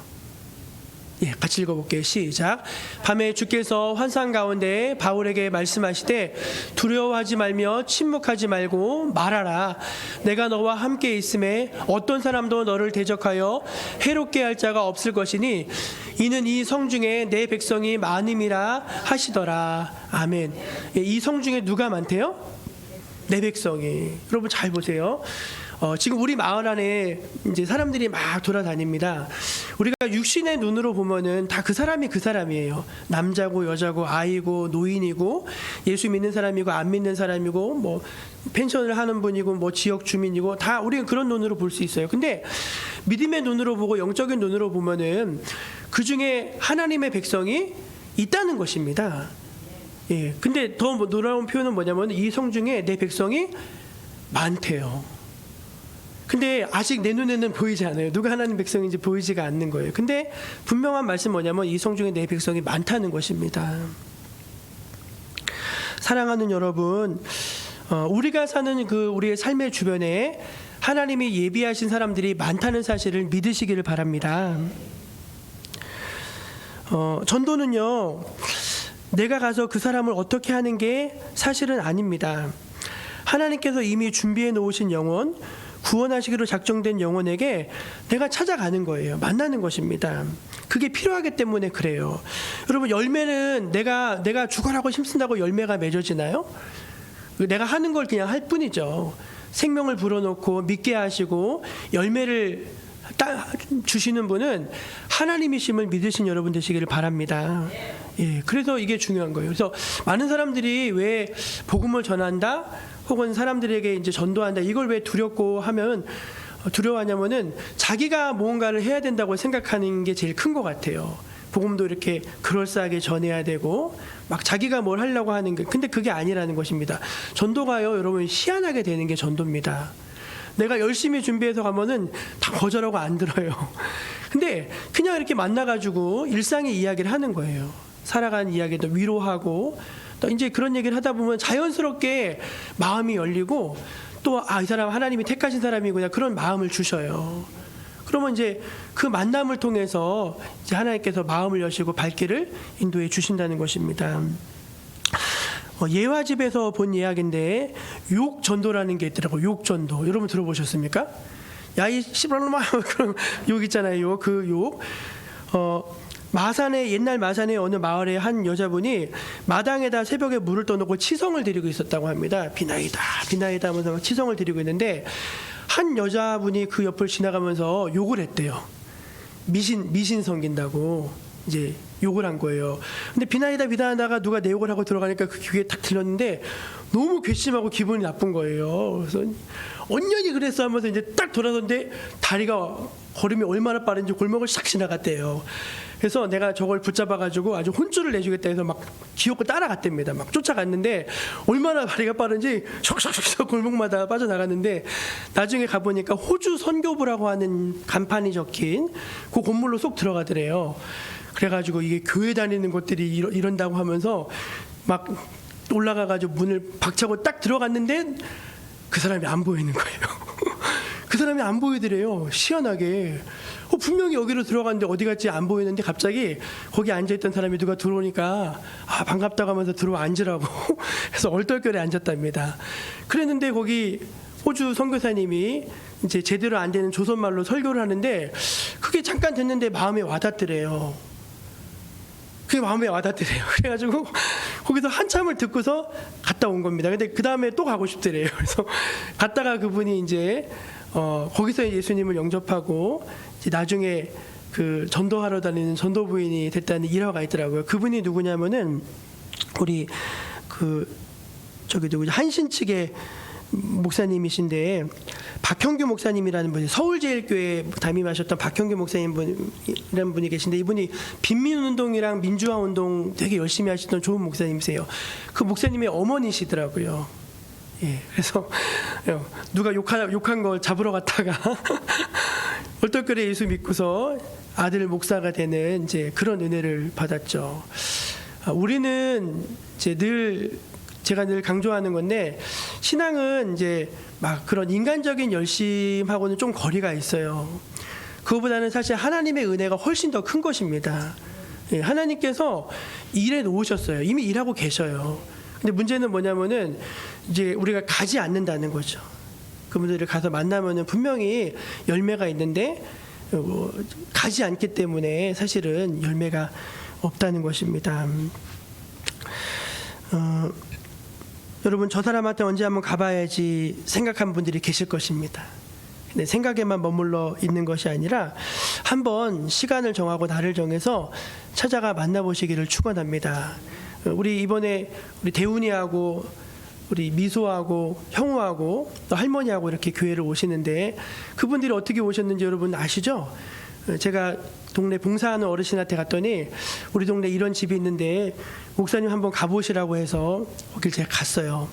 예, 같이 읽어볼게요. 시작. 밤에 주께서 환상 가운데 바울에게 말씀하시되 두려워하지 말며 침묵하지 말고 말하라. 내가 너와 함께 있음에 어떤 사람도 너를 대적하여 해롭게 할 자가 없을 것이니 이는 이 성 중에 내 백성이 많음이라 하시더라. 아멘. 예, 이 성 중에 누가 많대요? 내 백성이. 여러분 잘 보세요. 지금 우리 마을 안에 이제 사람들이 막 돌아다닙니다. 우리가 육신의 눈으로 보면은 다 그 사람이 그 사람이에요. 남자고 여자고 아이고 노인이고 예수 믿는 사람이고 안 믿는 사람이고 뭐 펜션을 하는 분이고 뭐 지역 주민이고 다 우리가 그런 눈으로 볼 수 있어요. 근데 믿음의 눈으로 보고 영적인 눈으로 보면은 그 중에 하나님의 백성이 있다는 것입니다. 예. 근데 더 놀라운 표현은 뭐냐면 이 성 중에 내 백성이 많대요. 근데 아직 내 눈에는 보이지 않아요. 누가 하나님 백성인지 보이지가 않는 거예요. 근데 분명한 말씀 뭐냐면 이 성 중에 내 백성이 많다는 것입니다. 사랑하는 여러분, 우리가 사는 그 우리의 삶의 주변에 하나님이 예비하신 사람들이 많다는 사실을 믿으시기를 바랍니다. 전도는요, 내가 가서 그 사람을 어떻게 하는 게 사실은 아닙니다. 하나님께서 이미 준비해 놓으신 영혼, 구원하시기로 작정된 영혼에게 내가 찾아가는 거예요. 만나는 것입니다. 그게 필요하기 때문에 그래요. 여러분, 열매는 내가 죽어라고 힘쓴다고 열매가 맺어지나요? 내가 하는 걸 그냥 할 뿐이죠. 생명을 불어넣고 믿게 하시고 열매를 주시는 분은 하나님이심을 믿으신 여러분 되시기를 바랍니다. 예, 그래서 이게 중요한 거예요. 그래서 많은 사람들이 왜 복음을 전한다, 혹은 사람들에게 이제 전도한다, 이걸 왜 두려워하냐면은 자기가 무언가를 해야 된다고 생각하는 게 제일 큰 것 같아요. 복음도 이렇게 그럴싸하게 전해야 되고 막 자기가 뭘 하려고 하는 게, 근데 그게 아니라는 것입니다. 전도가요, 여러분, 희한하게 되는 게 전도입니다. 내가 열심히 준비해서 가면은 다 거절하고 안 들어요. 근데 그냥 이렇게 만나가지고 일상의 이야기를 하는 거예요. 살아간 이야기도 위로하고 또 이제 그런 얘기를 하다 보면 자연스럽게 마음이 열리고 또 이 사람 하나님이 택하신 사람이구나, 그런 마음을 주셔요. 그러면 이제 그 만남을 통해서 이제 하나님께서 마음을 여시고 발길을 인도해 주신다는 것입니다. 예화집에서 본 이야기인데 욕전도라는 게 있더라고요. 욕전도. 여러분 들어보셨습니까? 야이 씨발놈아 그런 욕 있잖아요. 그 욕. 옛날 마산의 어느 마을에 한 여자분이 마당에다 새벽에 물을 떠놓고 치성을 드리고 있었다고 합니다. 비나이다 비나이다 하면서 치성을 드리고 있는데 한 여자분이 그 옆을 지나가면서 욕을 했대요. 미신 섬긴다고 이제 욕을 한 거예요. 근데 비나이다 비나이다가 누가 내 욕을 하고 들어가니까 그 귀에 탁 들렸는데 너무 괘씸하고 기분이 나쁜 거예요. 그래서 언년이 그랬어 하면서 이제 딱 돌아섰는데 다리가 걸음이 얼마나 빠른지 골목을 싹 지나갔대요. 그래서 내가 저걸 붙잡아가지고 아주 혼쭐을 내주겠다 해서 막 기어코 따라갔답니다. 막 쫓아갔는데 얼마나 다리가 빠른지 샥샥샥 골목마다 빠져나갔는데 나중에 가보니까 호주 선교부라고 하는 간판이 적힌 그 건물로 쏙 들어가더래요. 그래가지고 이게 교회 다니는 것들이 이런다고 하면서 막 올라가가지고 문을 박차고 딱 들어갔는데 그 사람이 안 보이는 거예요. 그 사람이 안 보이더래요. 희한하게. 분명히 여기로 들어갔는데 어디 갔지 안 보이는데 갑자기 거기 앉아있던 사람이 누가 들어오니까 반갑다고 하면서 들어와 앉으라고 해서 얼떨결에 앉았답니다. 그랬는데 거기 호주 선교사님이 이제 제대로 안 되는 조선말로 설교를 하는데 그게 잠깐 됐는데 마음에 와닿더래요. 그게 마음에 와닿더래요. 그래가지고 거기서 한참을 듣고서 갔다 온 겁니다. 근데 그 다음에 또 가고 싶더래요. 그래서 갔다가 그분이 이제 거기서 예수님을 영접하고 이제 나중에 그 전도하러 다니는 전도 부인이 됐다는 일화가 있더라고요. 그분이 누구냐면은 우리 그 저기 누구죠? 한신 측의 목사님이신데 박형규 목사님이라는 분이 서울제일교회 담임하셨던 박형규 목사님이라는 분이 계신데 이분이 빈민운동이랑 민주화운동 되게 열심히 하시던 좋은 목사님이세요. 그 목사님의 어머니시더라고요. 예, 그래서 누가 욕한 걸 잡으러 갔다가 얼떨결에 예수 믿고서 아들 목사가 되는 이제 그런 은혜를 받았죠. 우리는 이제 제가 늘 강조하는 건데 신앙은 이제 막 그런 인간적인 열심하고는 좀 거리가 있어요. 그거보다는 사실 하나님의 은혜가 훨씬 더 큰 것입니다. 예, 하나님께서 일해 놓으셨어요. 이미 일하고 계셔요. 근데 문제는 뭐냐면은 이제 우리가 가지 않는다는 거죠. 그분들을 가서 만나면은 분명히 열매가 있는데 가지 않기 때문에 사실은 열매가 없다는 것입니다. 여러분 저 사람한테 언제 한번 가봐야지 생각한 분들이 계실 것입니다. 근데 생각에만 머물러 있는 것이 아니라 한번 시간을 정하고 날을 정해서 찾아가 만나보시기를 축원합니다. 우리 이번에 우리 대훈이하고 우리 미소하고 형우하고 또 할머니하고 이렇게 교회를 오시는데 그분들이 어떻게 오셨는지 여러분 아시죠? 제가 동네 봉사하는 어르신한테 갔더니 우리 동네 이런 집이 있는데 목사님 한번 가보시라고 해서 거길 제가 갔어요.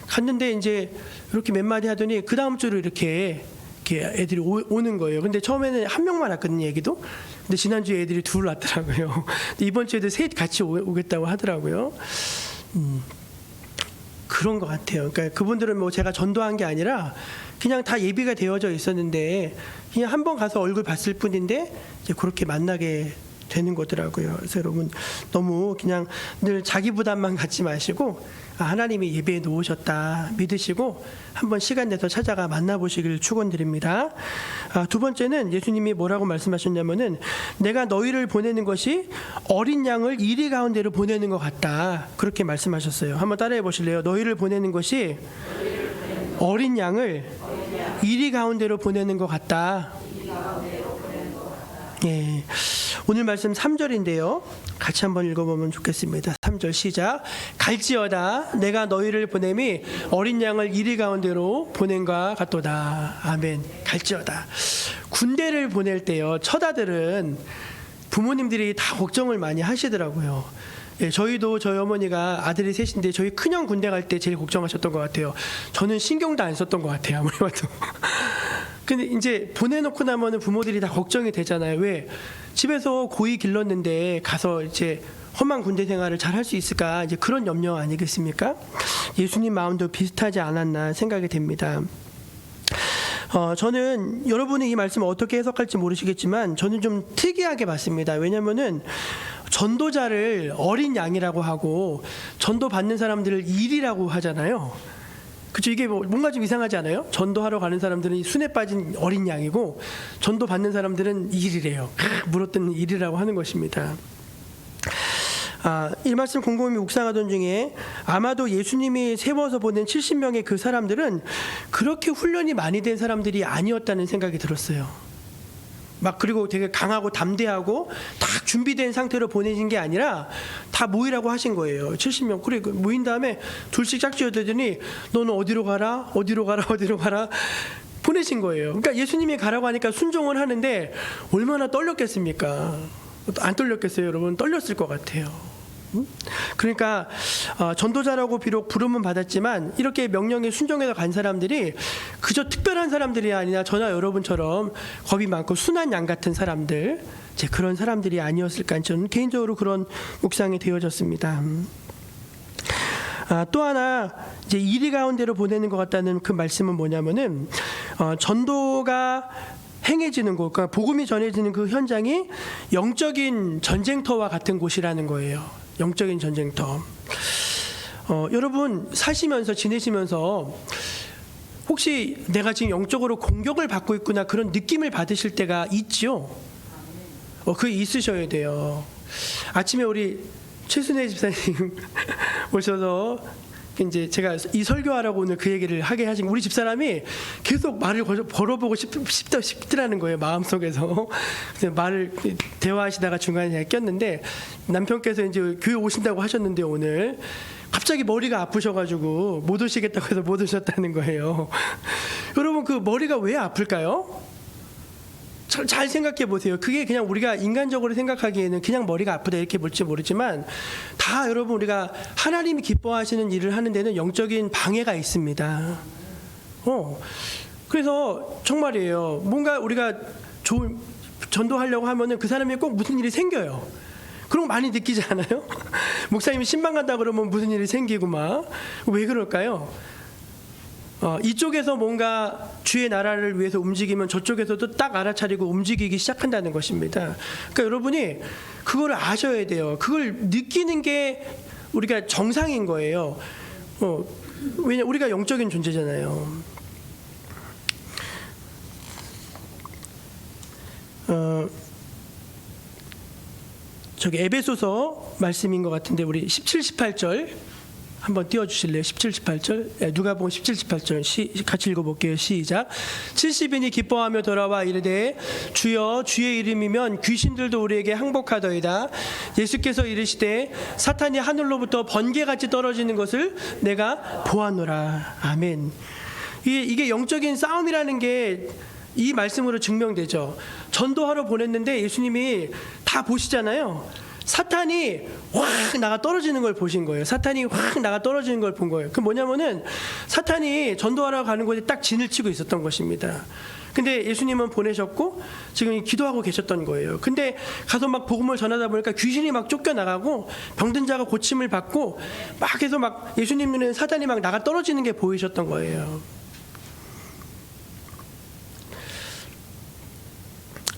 갔는데 이제 이렇게 몇 마디 하더니 그 다음 주로 이렇게 애들이 오는 거예요. 근데 처음에는 한 명만 왔거든요, 애기도. 근데 지난주에 애들이 둘 왔더라고요. 근데 이번 주에도 셋 같이 오겠다고 하더라고요. 그런 것 같아요. 그러니까 그분들은 뭐 제가 전도한 게 아니라 그냥 다 예비가 되어져 있었는데 그냥 한번 가서 얼굴 봤을 뿐인데 이제 그렇게 만나게 되는 거더라고요. 그래서 여러분 너무 그냥 늘 자기 부담만 갖지 마시고 하나님이 예배해 놓으셨다 믿으시고 한번 시간 내서 찾아가 만나보시길 축원드립니다. 두 번째는 예수님이 뭐라고 말씀하셨냐면은 내가 너희를 보내는 것이 어린 양을 이리 가운데로 보내는 것 같다. 그렇게 말씀하셨어요. 한번 따라해 보실래요? 너희를 보내는 것이 어린 양을 이리 가운데로 보내는 것 같다. 예. 오늘 말씀 3절인데요. 같이 한번 읽어보면 좋겠습니다. 3절 시작. 갈지어다 내가 너희를 보냄이 어린 양을 이리 가운데로 보낸과 같도다. 아멘. 갈지어다. 군대를 보낼 때요. 처자들은 부모님들이 다 걱정을 많이 하시더라고요. 예, 저희도 저희 어머니가 아들이 셋인데 저희 큰형 군대 갈 때 제일 걱정하셨던 것 같아요. 저는 신경도 안 썼던 것 같아요. 아무리 봐도. 근데 이제 보내놓고 나면은 부모들이 다 걱정이 되잖아요. 왜? 집에서 고이 길렀는데 가서 이제 험한 군대 생활을 잘 할 수 있을까? 이제 그런 염려 아니겠습니까? 예수님 마음도 비슷하지 않았나 생각이 됩니다. 저는 여러분이 이 말씀을 어떻게 해석할지 모르시겠지만 저는 좀 특이하게 봤습니다. 왜냐면은 전도자를 어린 양이라고 하고 전도 받는 사람들을 일이라고 하잖아요. 그렇죠? 이게 뭔가 좀 이상하지 않아요? 전도하러 가는 사람들은 순에 빠진 어린 양이고 전도 받는 사람들은 일이래요. 물어뜯는 일이라고 하는 것입니다. 이 말씀 곰곰이 묵상하던 중에 아마도 예수님이 세워서 보낸 70명의 그 사람들은 그렇게 훈련이 많이 된 사람들이 아니었다는 생각이 들었어요. 막 그리고 되게 강하고 담대하고 딱 준비된 상태로 보내신 게 아니라 다 모이라고 하신 거예요. 70명. 그래 모인 다음에 둘씩 짝지어들더니 너는 어디로 가라 어디로 가라 어디로 가라 보내신 거예요. 그러니까 예수님이 가라고 하니까 순종을 하는데 얼마나 떨렸겠습니까? 안 떨렸겠어요, 여러분? 떨렸을 것 같아요. 그러니까 전도자라고 비록 부름은 받았지만 이렇게 명령에 순종해서 간 사람들이 그저 특별한 사람들이 아니라 저나 여러분처럼 겁이 많고 순한 양 같은 사람들, 이제 그런 사람들이 아니었을까 저는 개인적으로 그런 묵상이 되어졌습니다. 또 하나 이제 이리 가운데로 보내는 것 같다는 그 말씀은 뭐냐면은 전도가 행해지는 곳, 그러니까 복음이 전해지는 그 현장이 영적인 전쟁터와 같은 곳이라는 거예요. 영적인 전쟁터. 여러분 사시면서 지내시면서 혹시 내가 지금 영적으로 공격을 받고 있구나 그런 느낌을 받으실 때가 있죠? 그게 있으셔야 돼요. 아침에 우리 최순애 집사님 오셔서 이제 제가 이 설교하라고 오늘 그 얘기를 하게 하신 우리 집사람이 계속 말을 걸어보고 싶더라는 거예요, 마음속에서. 그래서 말을 대화하시다가 중간에 꼈는데 남편께서 이제 교회 오신다고 하셨는데 오늘 갑자기 머리가 아프셔가지고 못 오시겠다고 해서 못 오셨다는 거예요. 여러분 그 머리가 왜 아플까요? 잘 생각해 보세요. 그게 그냥 우리가 인간적으로 생각하기에는 그냥 머리가 아프다 이렇게 볼지 모르지만 다 여러분 우리가 하나님이 기뻐하시는 일을 하는 데는 영적인 방해가 있습니다. 그래서 정말이에요. 뭔가 우리가 전도하려고 하면은 그 사람이 꼭 무슨 일이 생겨요. 그런 거 많이 느끼지 않아요? 목사님이 신방 간다 그러면 무슨 일이 생기고 막 왜 그럴까요? 이쪽에서 뭔가 주의 나라를 위해서 움직이면 저쪽에서도 딱 알아차리고 움직이기 시작한다는 것입니다. 그러니까 여러분이 그거를 아셔야 돼요. 그걸 느끼는 게 우리가 정상인 거예요. 왜냐 우리가 영적인 존재잖아요. 저기 에베소서 말씀인 것 같은데 우리 17, 18절 한번 띄워주실래요? 17, 18절. 누가복음 17, 18절 같이 읽어볼게요. 시작. 70인이 기뻐하며 돌아와 이르되 주여 주의 이름이면 귀신들도 우리에게 항복하더이다. 예수께서 이르시되 사탄이 하늘로부터 번개같이 떨어지는 것을 내가 보았노라. 아멘. 이게 영적인 싸움이라는 게 이 말씀으로 증명되죠. 전도하러 보냈는데 예수님이 다 보시잖아요. 사탄이 확 나가 떨어지는 걸 보신 거예요. 사탄이 확 나가 떨어지는 걸 본 거예요. 그 뭐냐면은 사탄이 전도하러 가는 곳에 딱 진을 치고 있었던 것입니다. 근데 예수님은 보내셨고 지금 기도하고 계셨던 거예요. 근데 가서 막 복음을 전하다 보니까 귀신이 막 쫓겨나가고 병든 자가 고침을 받고 막 해서 막 예수님 눈에는 사탄이 막 나가 떨어지는 게 보이셨던 거예요.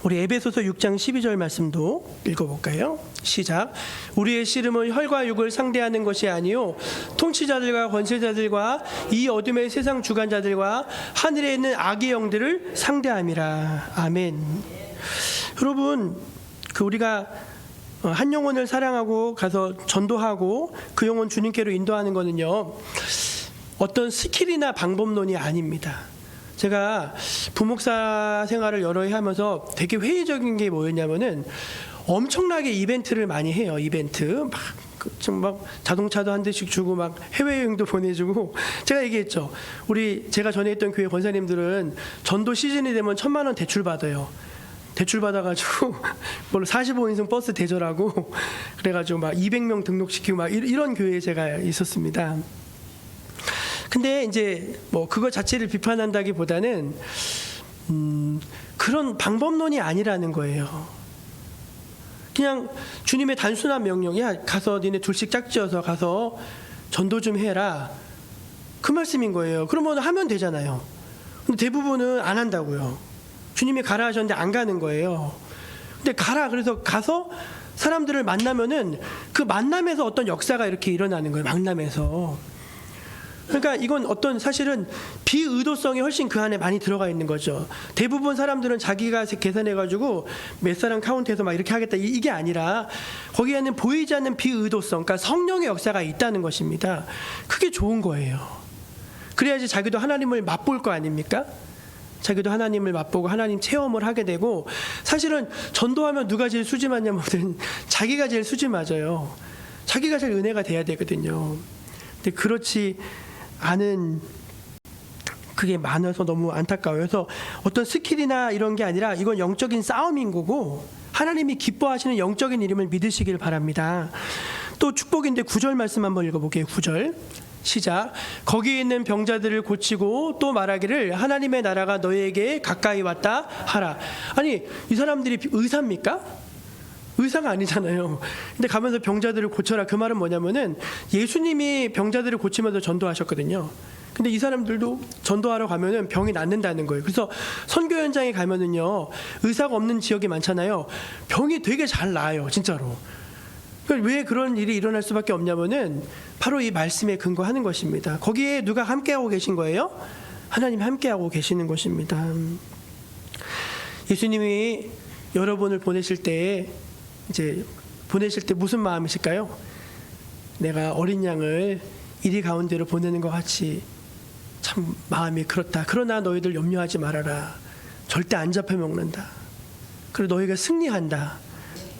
우리 에베소서 6장 12절 말씀도 읽어볼까요? 시작. 우리의 씨름은 혈과 육을 상대하는 것이 아니요 통치자들과 권세자들과 이 어둠의 세상 주관자들과 하늘에 있는 악의 영들을 상대함이라. 아멘. 여러분 그 우리가 한 영혼을 사랑하고 가서 전도하고 그 영혼 주님께로 인도하는 거는요 어떤 스킬이나 방법론이 아닙니다. 제가 부목사 생활을 여러 해 하면서 되게 회의적인 게 뭐였냐면은 엄청나게 이벤트를 많이 해요. 이벤트 막 자동차도 한 대씩 주고 막 해외여행도 보내주고 제가 얘기했죠. 제가 전에 있던 교회 권사님들은 전도 시즌이 되면 1,000만 원 대출 받아요. 대출 받아가지고 뭐 45인승 버스 대절하고 그래가지고 막 200명 등록시키고 막 이런 교회에 제가 있었습니다. 근데 이제 뭐 그거 자체를 비판한다기보다는 그런 방법론이 아니라는 거예요. 그냥 주님의 단순한 명령, 야 가서 니네 둘씩 짝지어서 가서 전도 좀 해라. 그 말씀인 거예요. 그러면 하면 되잖아요. 근데 대부분은 안 한다고요. 주님이 가라 하셨는데 안 가는 거예요. 근데 가라 그래서 가서 사람들을 만나면은 그 만남에서 어떤 역사가 이렇게 일어나는 거예요. 만남에서. 그러니까 이건 어떤 사실은 비의도성이 훨씬 그 안에 많이 들어가 있는 거죠. 대부분 사람들은 자기가 계산해가지고 몇 사람 카운트해서 막 이렇게 하겠다 이게 아니라 거기에는 보이지 않는 비의도성, 그러니까 성령의 역사가 있다는 것입니다. 그게 좋은 거예요. 그래야지 자기도 하나님을 맛볼 거 아닙니까? 자기도 하나님을 맛보고 하나님 체험을 하게 되고 사실은 전도하면 누가 제일 수지 맞냐면 자기가 제일 수지 맞아요. 자기가 제일 은혜가 돼야 되거든요. 근데 그렇지 않은 그게 많아서 너무 안타까워요. 그래서 어떤 스킬이나 이런 게 아니라 이건 영적인 싸움인 거고 하나님이 기뻐하시는 영적인 이름을 믿으시길 바랍니다. 또 축복인데 9절 말씀 한번 읽어볼게요. 9절 시작. 거기에 있는 병자들을 고치고 또 말하기를 하나님의 나라가 너희에게 가까이 왔다 하라. 아니 이 사람들이 의사입니까? 의사가 아니잖아요. 근데 가면서 병자들을 고쳐라. 그 말은 뭐냐면은 예수님이 병자들을 고치면서 전도하셨거든요. 근데 이 사람들도 전도하러 가면은 병이 낫는다는 거예요. 그래서 선교 현장에 가면은요 의사가 없는 지역이 많잖아요. 병이 되게 잘 나아요, 진짜로. 왜 그런 일이 일어날 수밖에 없냐면은 바로 이 말씀에 근거하는 것입니다. 거기에 누가 함께하고 계신 거예요? 하나님 함께하고 계시는 것입니다. 예수님이 여러분을 보내실 때 이제 보내실 때 무슨 마음이실까요? 내가 어린 양을 이리 가운데로 보내는 것 같이 참 마음이 그렇다. 그러나 너희들 염려하지 말아라. 절대 안 잡혀먹는다. 그리고 너희가 승리한다.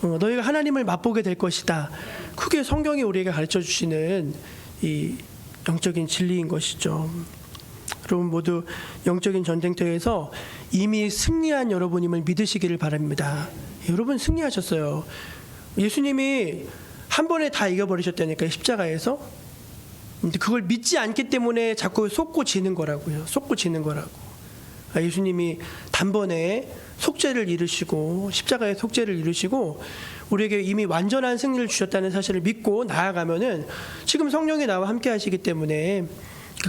너희가 하나님을 맛보게 될 것이다. 그게 성경이 우리에게 가르쳐 주시는 이 영적인 진리인 것이죠. 여러분 모두 영적인 전쟁터에서 이미 승리한 여러분임을 믿으시기를 바랍니다. 여러분 승리하셨어요. 예수님이 한 번에 다 이겨버리셨다니까요, 십자가에서. 근데 그걸 믿지 않기 때문에 자꾸 속고 지는 거라고요. 속고 지는 거라고. 예수님이 단번에 속죄를 이루시고 십자가의 속죄를 이루시고 우리에게 이미 완전한 승리를 주셨다는 사실을 믿고 나아가면은 지금 성령이 나와 함께 하시기 때문에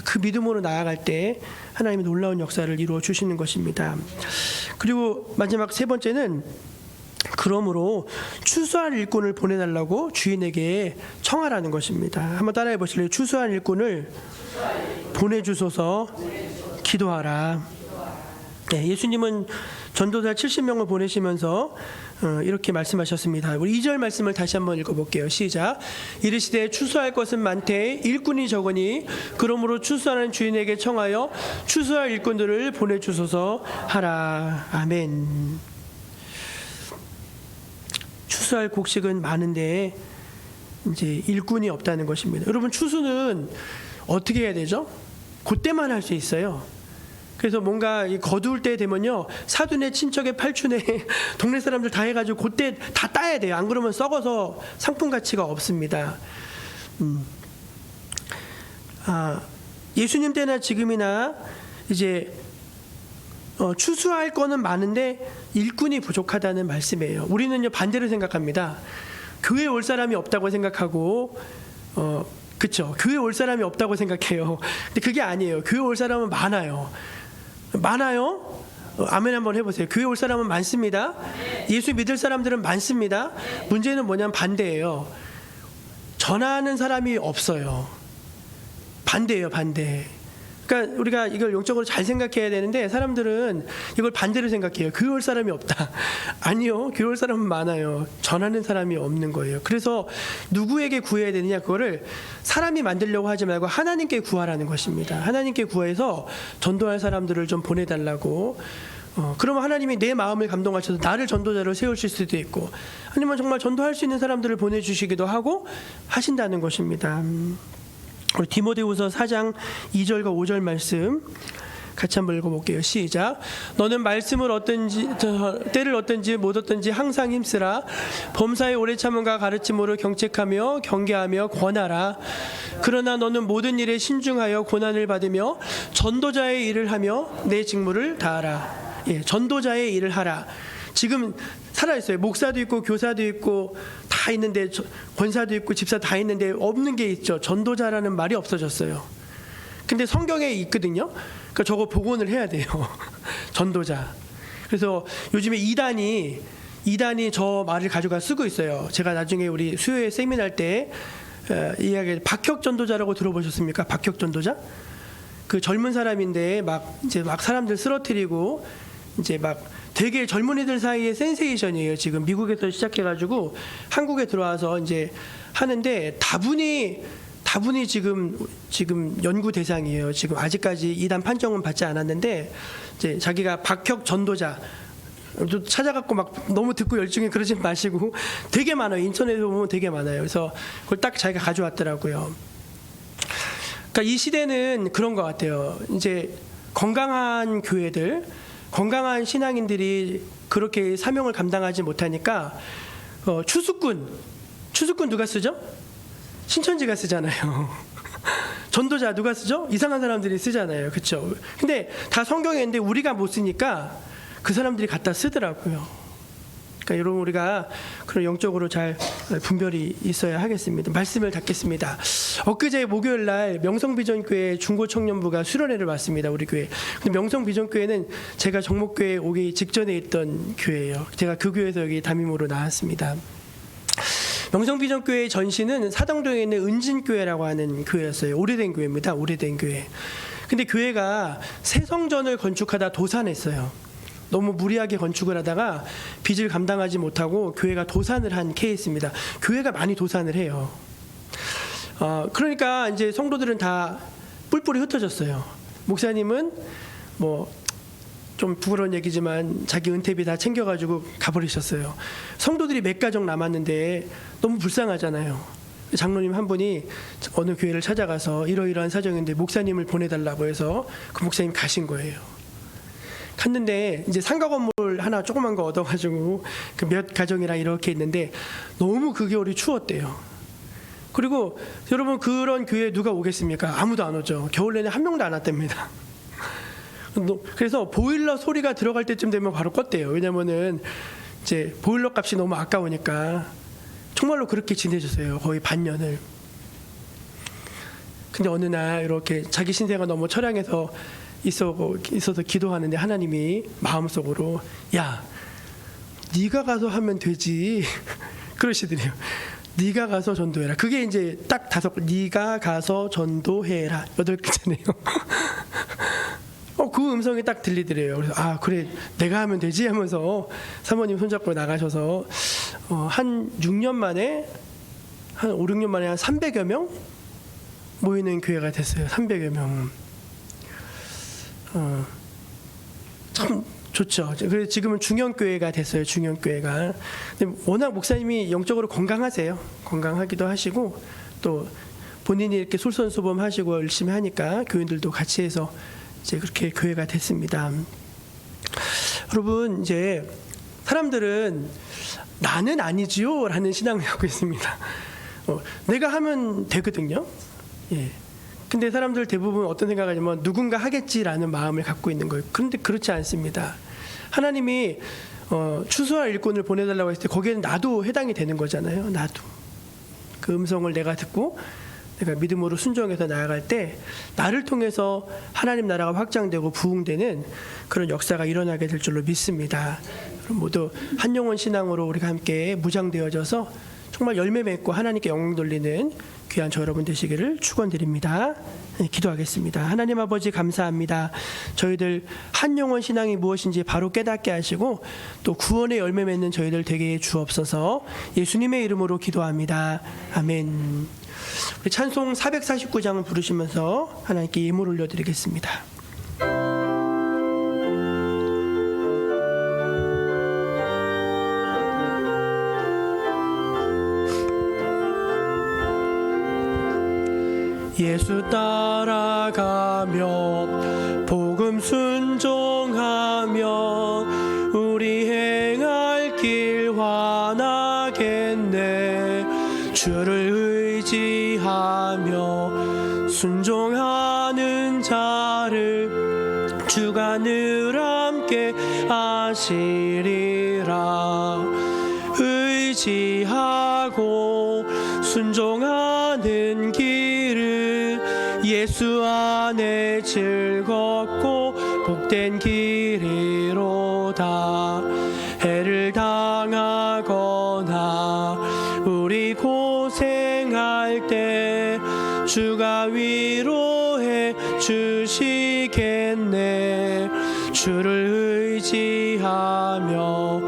그 믿음으로 나아갈 때 하나님의 놀라운 역사를 이루어 주시는 것입니다. 그리고 마지막 세 번째는 그러므로 추수할 일꾼을 보내달라고 주인에게 청하라는 것입니다. 한번 따라해 보실래요? 추수할 일꾼을 보내주소서 기도하라. 네, 예수님은 전도자 70명을 보내시면서 이렇게 말씀하셨습니다. 우리 2절 말씀을 다시 한번 읽어볼게요. 시작. 이르시되 추수할 것은 많되 일꾼이 적으니 그러므로 추수하는 주인에게 청하여 추수할 일꾼들을 보내주소서 하라. 아멘. 추수할 곡식은 많은데 이제 일꾼이 없다는 것입니다. 여러분 추수는 어떻게 해야 되죠? 그때만 할 수 있어요. 그래서 뭔가 거두을 때 되면요, 사돈의 친척의 팔촌에 동네 사람들 다 해가지고 그때 다 따야 돼요. 안 그러면 썩어서 상품 가치가 없습니다. 예수님 때나 지금이나 이제 추수할 거는 많은데 일꾼이 부족하다는 말씀이에요. 우리는요 반대로 생각합니다. 교회 올 사람이 없다고 생각하고 그렇죠. 교회 올 사람이 없다고 생각해요. 근데 그게 아니에요. 교회 올 사람은 많아요. 많아요? 아멘 한번 해보세요. 교회 올 사람은 많습니다. 예수 믿을 사람들은 많습니다. 문제는 뭐냐면 반대예요. 전하는 사람이 없어요. 반대예요, 반대. 그러니까 우리가 이걸 영적으로 잘 생각해야 되는데 사람들은 이걸 반대로 생각해요. 교회 올 사람이 없다. 아니요, 교회 올 사람은 많아요. 전하는 사람이 없는 거예요. 그래서 누구에게 구해야 되느냐, 그거를 사람이 만들려고 하지 말고 하나님께 구하라는 것입니다. 하나님께 구해서 전도할 사람들을 좀 보내달라고. 그러면 하나님이 내 마음을 감동하셔서 나를 전도자로 세우실 수도 있고, 아니면 정말 전도할 수 있는 사람들을 보내주시기도 하고 하신다는 것입니다. 우리 디모데후서 4장 2절과 5절 말씀 같이 한번 읽어볼게요. 시작. 너는 말씀을 때를 얻든지 못 얻든지 항상 힘쓰라. 범사의 오래 참음과 가르침으로 경책하며 경계하며 권하라. 그러나 너는 모든 일에 신중하여 고난을 받으며 전도자의 일을 하며 내 직무를 다하라. 예, 전도자의 일을 하라. 지금 살아있어요. 목사도 있고 교사도 있고 다 있는데, 권사도 있고 집사 다 있는데 없는 게 있죠. 전도자라는 말이 없어졌어요. 근데 성경에 있거든요. 그러니까 저거 복원을 해야 돼요. 전도자. 그래서 요즘에 이단이 저 말을 가져가 쓰고 있어요. 제가 나중에 우리 수요일 세미나 때 이야기, 박혁 전도자라고 들어보셨습니까? 박혁 전도자? 그 젊은 사람인데 막 사람들 쓰러뜨리고 이제 막 되게 젊은이들 사이에 센세이션이에요. 지금 미국에서 시작해가지고 한국에 들어와서 이제 하는데 다분히 지금 연구 대상이에요. 지금 아직까지 이단 판정은 받지 않았는데 이제 자기가 박혁 전도자 찾아갖고 막 너무 듣고 열중히 그러지 마시고 되게 많아요. 인터넷에 보면 되게 많아요. 그래서 그걸 딱 자기가 가져왔더라고요. 그러니까 이 시대는 그런 것 같아요. 이제 건강한 교회들, 건강한 신앙인들이 그렇게 사명을 감당하지 못하니까 추수꾼 누가 쓰죠? 신천지가 쓰잖아요. 전도자 누가 쓰죠? 이상한 사람들이 쓰잖아요. 그렇죠? 근데 다 성경에 있는데 우리가 못 쓰니까 그 사람들이 갖다 쓰더라고요. 그러니까 여러분 우리가 그런 영적으로 잘 분별이 있어야 하겠습니다. 말씀을 닫겠습니다. 엊그제 목요일 날 명성비전교회 중고청년부가 수련회를 왔습니다. 우리 교회. 근데 명성비전교회는 제가 정목교회 오기 직전에 있던 교회예요. 제가 그 교회에서 여기 담임으로 나왔습니다. 명성비전교회의 전시는 사당동에 있는 은진교회라고 하는 교회였어요. 오래된 교회입니다. 오래된 교회. 근데 교회가 새 성전을 건축하다 도산했어요. 너무 무리하게 건축을 하다가 빚을 감당하지 못하고 교회가 도산을 한 케이스입니다. 교회가 많이 도산을 해요. 그러니까 이제 성도들은 다 뿔뿔이 흩어졌어요. 목사님은 뭐 좀 부끄러운 얘기지만 자기 은퇴비 다 챙겨가지고 가버리셨어요. 성도들이 몇 가정 남았는데 너무 불쌍하잖아요. 장로님 한 분이 어느 교회를 찾아가서 이러이러한 사정인데 목사님을 보내달라고 해서 그 목사님 가신 거예요. 갔는데 이제 상가 건물 하나 조그만 거 얻어가지고 그 몇 가정이랑 이렇게 있는데 너무 그 겨울이 추웠대요. 그리고 여러분 그런 교회에 누가 오겠습니까? 아무도 안 오죠. 겨울 내내 한 명도 안 왔답니다. 그래서 보일러 소리가 들어갈 때쯤 되면 바로 껐대요. 왜냐면은 이제 보일러 값이 너무 아까우니까. 정말로 그렇게 지내셨어요. 거의 반년을. 근데 어느 날 이렇게 자기 신세가 너무 처량해서 있어서 기도하는데 하나님이 마음속으로 야, 네가 가서 하면 되지. 그러시더래요. 네가 가서 전도해라. 그게 이제 딱 5, 네가 가서 전도해라. 8글자네요. 그 음성이 딱 들리더래요. 그래서 그래 내가 하면 되지 하면서 사모님 손잡고 나가셔서 한 6년 만에 한 5, 6년 만에 한 300여 명 모이는 교회가 됐어요. 300여 명. 참 좋죠. 그래서 지금은 중형교회가 됐어요. 중형교회가. 근데 워낙 목사님이 영적으로 건강하세요. 건강하기도 하시고 또 본인이 이렇게 솔선수범하시고 열심히 하니까 교인들도 같이 해서 이제 그렇게 교회가 됐습니다. 여러분 이제 사람들은 나는 아니지요라는 신앙을 갖고 있습니다. 내가 하면 되거든요. 예. 근데 사람들 대부분 어떤 생각을 하냐면 누군가 하겠지라는 마음을 갖고 있는 거예요. 그런데 그렇지 않습니다. 하나님이 추수할 일꾼을 보내달라고 했을 때 거기에는 나도 해당이 되는 거잖아요. 나도 그 음성을 내가 듣고 내가 믿음으로 순종해서 나아갈 때 나를 통해서 하나님 나라가 확장되고 부흥되는 그런 역사가 일어나게 될 줄로 믿습니다. 그럼 모두 한 영혼 신앙으로 우리가 함께 무장되어져서 정말 열매 맺고 하나님께 영광 돌리는 귀한 저 여러분 되시기를 축원드립니다. 기도하겠습니다. 하나님 아버지 감사합니다. 저희들 한 영혼 신앙이 무엇인지 바로 깨닫게 하시고 또 구원의 열매 맺는 저희들 되게 해 주옵소서. 예수님의 이름으로 기도합니다. 아멘. 우리 찬송 449장을 부르시면서 하나님께 예물 올려드리겠습니다. 예수 따라가며 복음 순종하며 우리 행할 길 환하겠네. 주를 의지하며 순종하는 자를 주가 늘 함께 하시리라. 의지하고 순종하는 길을 예수 안에 즐겁고 복된 길이로다. 해를 당하거나 우리 고생할 때 주가 위로해 주시겠네. 주를 의지하며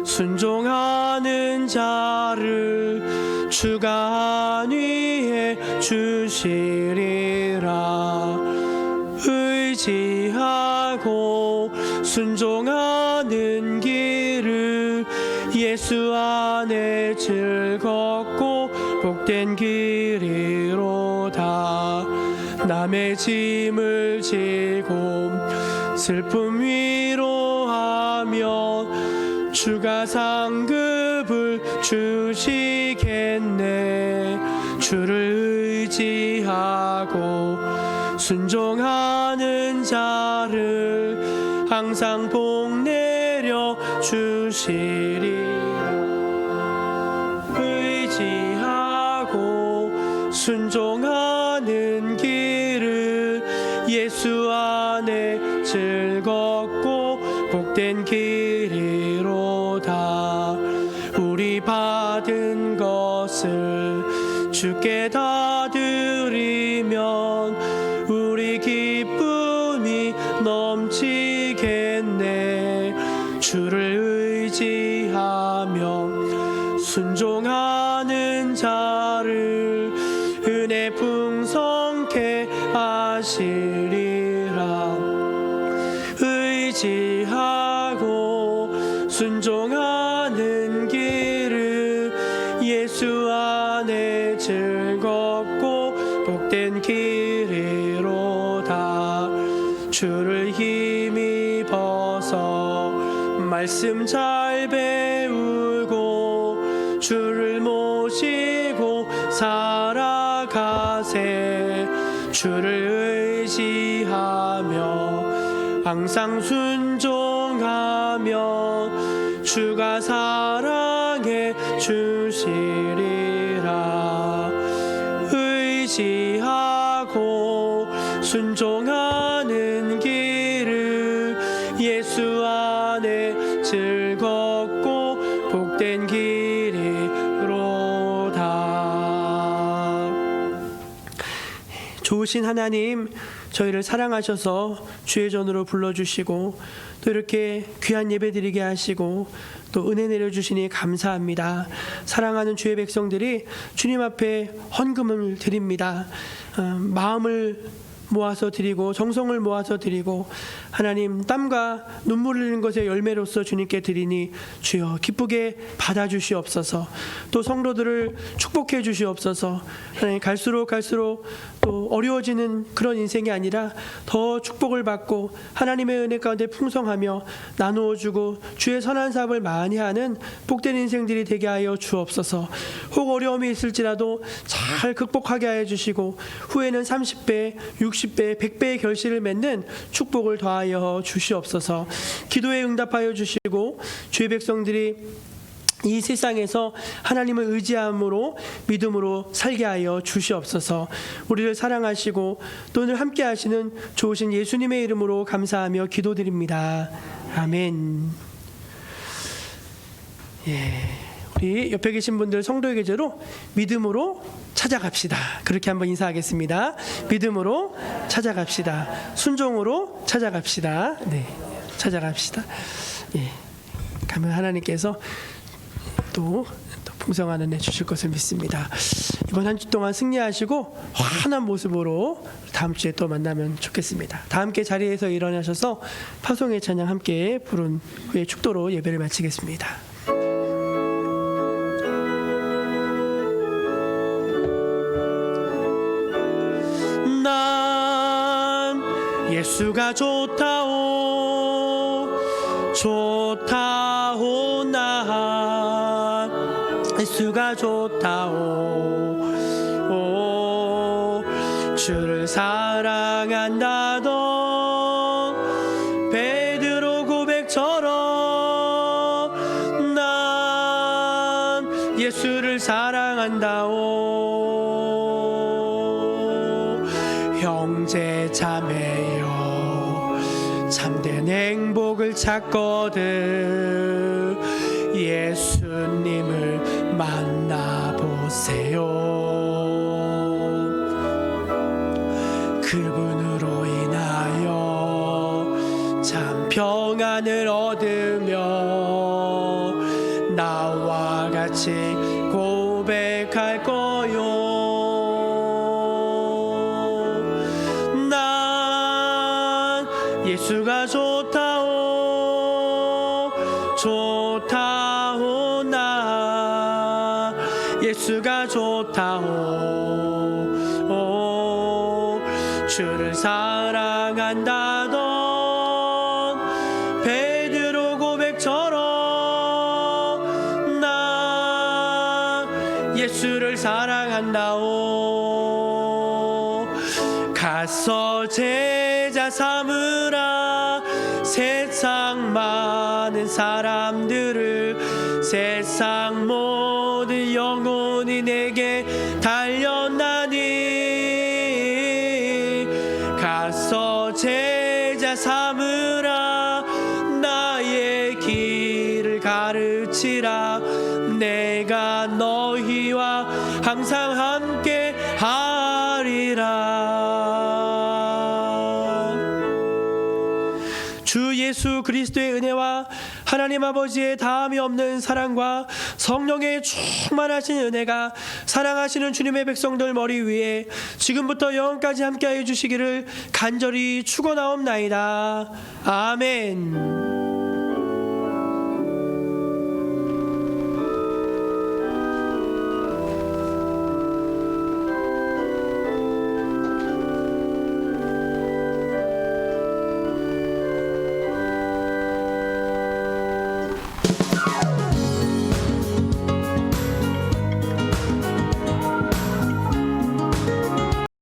순종하는 자를 주가 안위해 주시리라. 의지하고 순종하는 길을 예수 안에 즐겁고 복된 길이로다. 남의 짐을 지고 슬픔 위로하며 주가 상급을 주시겠네. 주를 의지하고 순종하는 자를 항상 복 내려 주시리라. 의지하고 순종하는 길을 예수 안에 즐겁고 복된 길이로다. 우리 받은 것을 주께 다 드리면 우리 기쁨이 넘치겠네. 주를 의지하며 순종하는 자를 은혜 풍성케 하시리라. 의지하고 순종하는 길을 예수 안에 즐겁고 복된 길이로다. 주를 힘입어서 말씀 잘 배우고 주를 모시고 살아가세. 주를 의지하며 항상 순종하며 주가 사랑해 주시리라. 의지하고 순종하는 길을 예수 안에 즐겁고 복된 길이로다. 좋으신 하나님, 저희를 사랑하셔서 주의 전으로 불러주시고 또 이렇게 귀한 예배 드리게 하시고 또 은혜 내려주시니 감사합니다. 사랑하는 주의 백성들이 주님 앞에 헌금을 드립니다. 마음을 모아서 드리고 정성을 모아서 드리고 하나님 땀과 눈물 흘리는 것의 열매로서 주님께 드리니 주여 기쁘게 받아주시옵소서. 또 성도들을 축복해 주시옵소서. 하나님 갈수록 또 어려워지는 그런 인생이 아니라 더 축복을 받고 하나님의 은혜 가운데 풍성하며 나누어주고 주의 선한 사업을 많이 하는 복된 인생들이 되게 하여 주옵소서. 혹 어려움이 있을지라도 잘 극복하게 하여 주시고 후에는 30배, 60배, 100배의 결실을 맺는 축복을 더하여 주시옵소서. 기도에 응답하여 주시고 주의 백성들이 이 세상에서 하나님을 의지함으로 믿음으로 살게 하여 주시옵소서. 우리를 사랑하시고 또 오늘 함께 하시는 좋으신 예수님의 이름으로 감사하며 기도드립니다. 아멘. 우리 옆에 계신 분들 성도의 계좌로 믿음으로 찾아갑시다. 그렇게 한번 인사하겠습니다. 믿음으로 찾아갑시다. 순종으로 찾아갑시다. 네, 찾아갑시다. 가면 하나님께서 또 풍성한 은혜 주실 것을 믿습니다. 이번 한 주 동안 승리하시고 환한 모습으로 다음 주에 또 만나면 좋겠습니다. 다 함께 자리에서 일어나셔서 파송의 찬양 함께 부른 후에 축도로 예배를 마치겠습니다. 난 예수가 좋다오 좋다오 난 예수가 좋다오 주를 사랑한다던 베드로 고백처럼 난 예수를 사랑한다오. 형제 자매여 참된 행복을 찾거든 예수님을 만나보세요. 그분으로 인하여 참 평안을 얻으며 나와 같이 고백할 거요. 난 예수가 좋다오 좋다오 나 예수가 좋다오 주를 사랑한다던 베드로 고백처럼 난 예수를 사랑한다오. 가서 제자 삼으라 세상 많은 사람들을 세상 모든 영혼이 내게 달렸나니 가서 제자 삼으라 나의 길을 가르치라 내가 너희와 항상 함께 하리라. 주 예수 그리스도의 은혜와 하나님 아버지의 다함이 없는 사랑과 성령의 충만하신 은혜가 사랑하시는 주님의 백성들 머리 위에 지금부터 영원까지 함께하여 주시기를 간절히 축원하옵나이다. 아멘.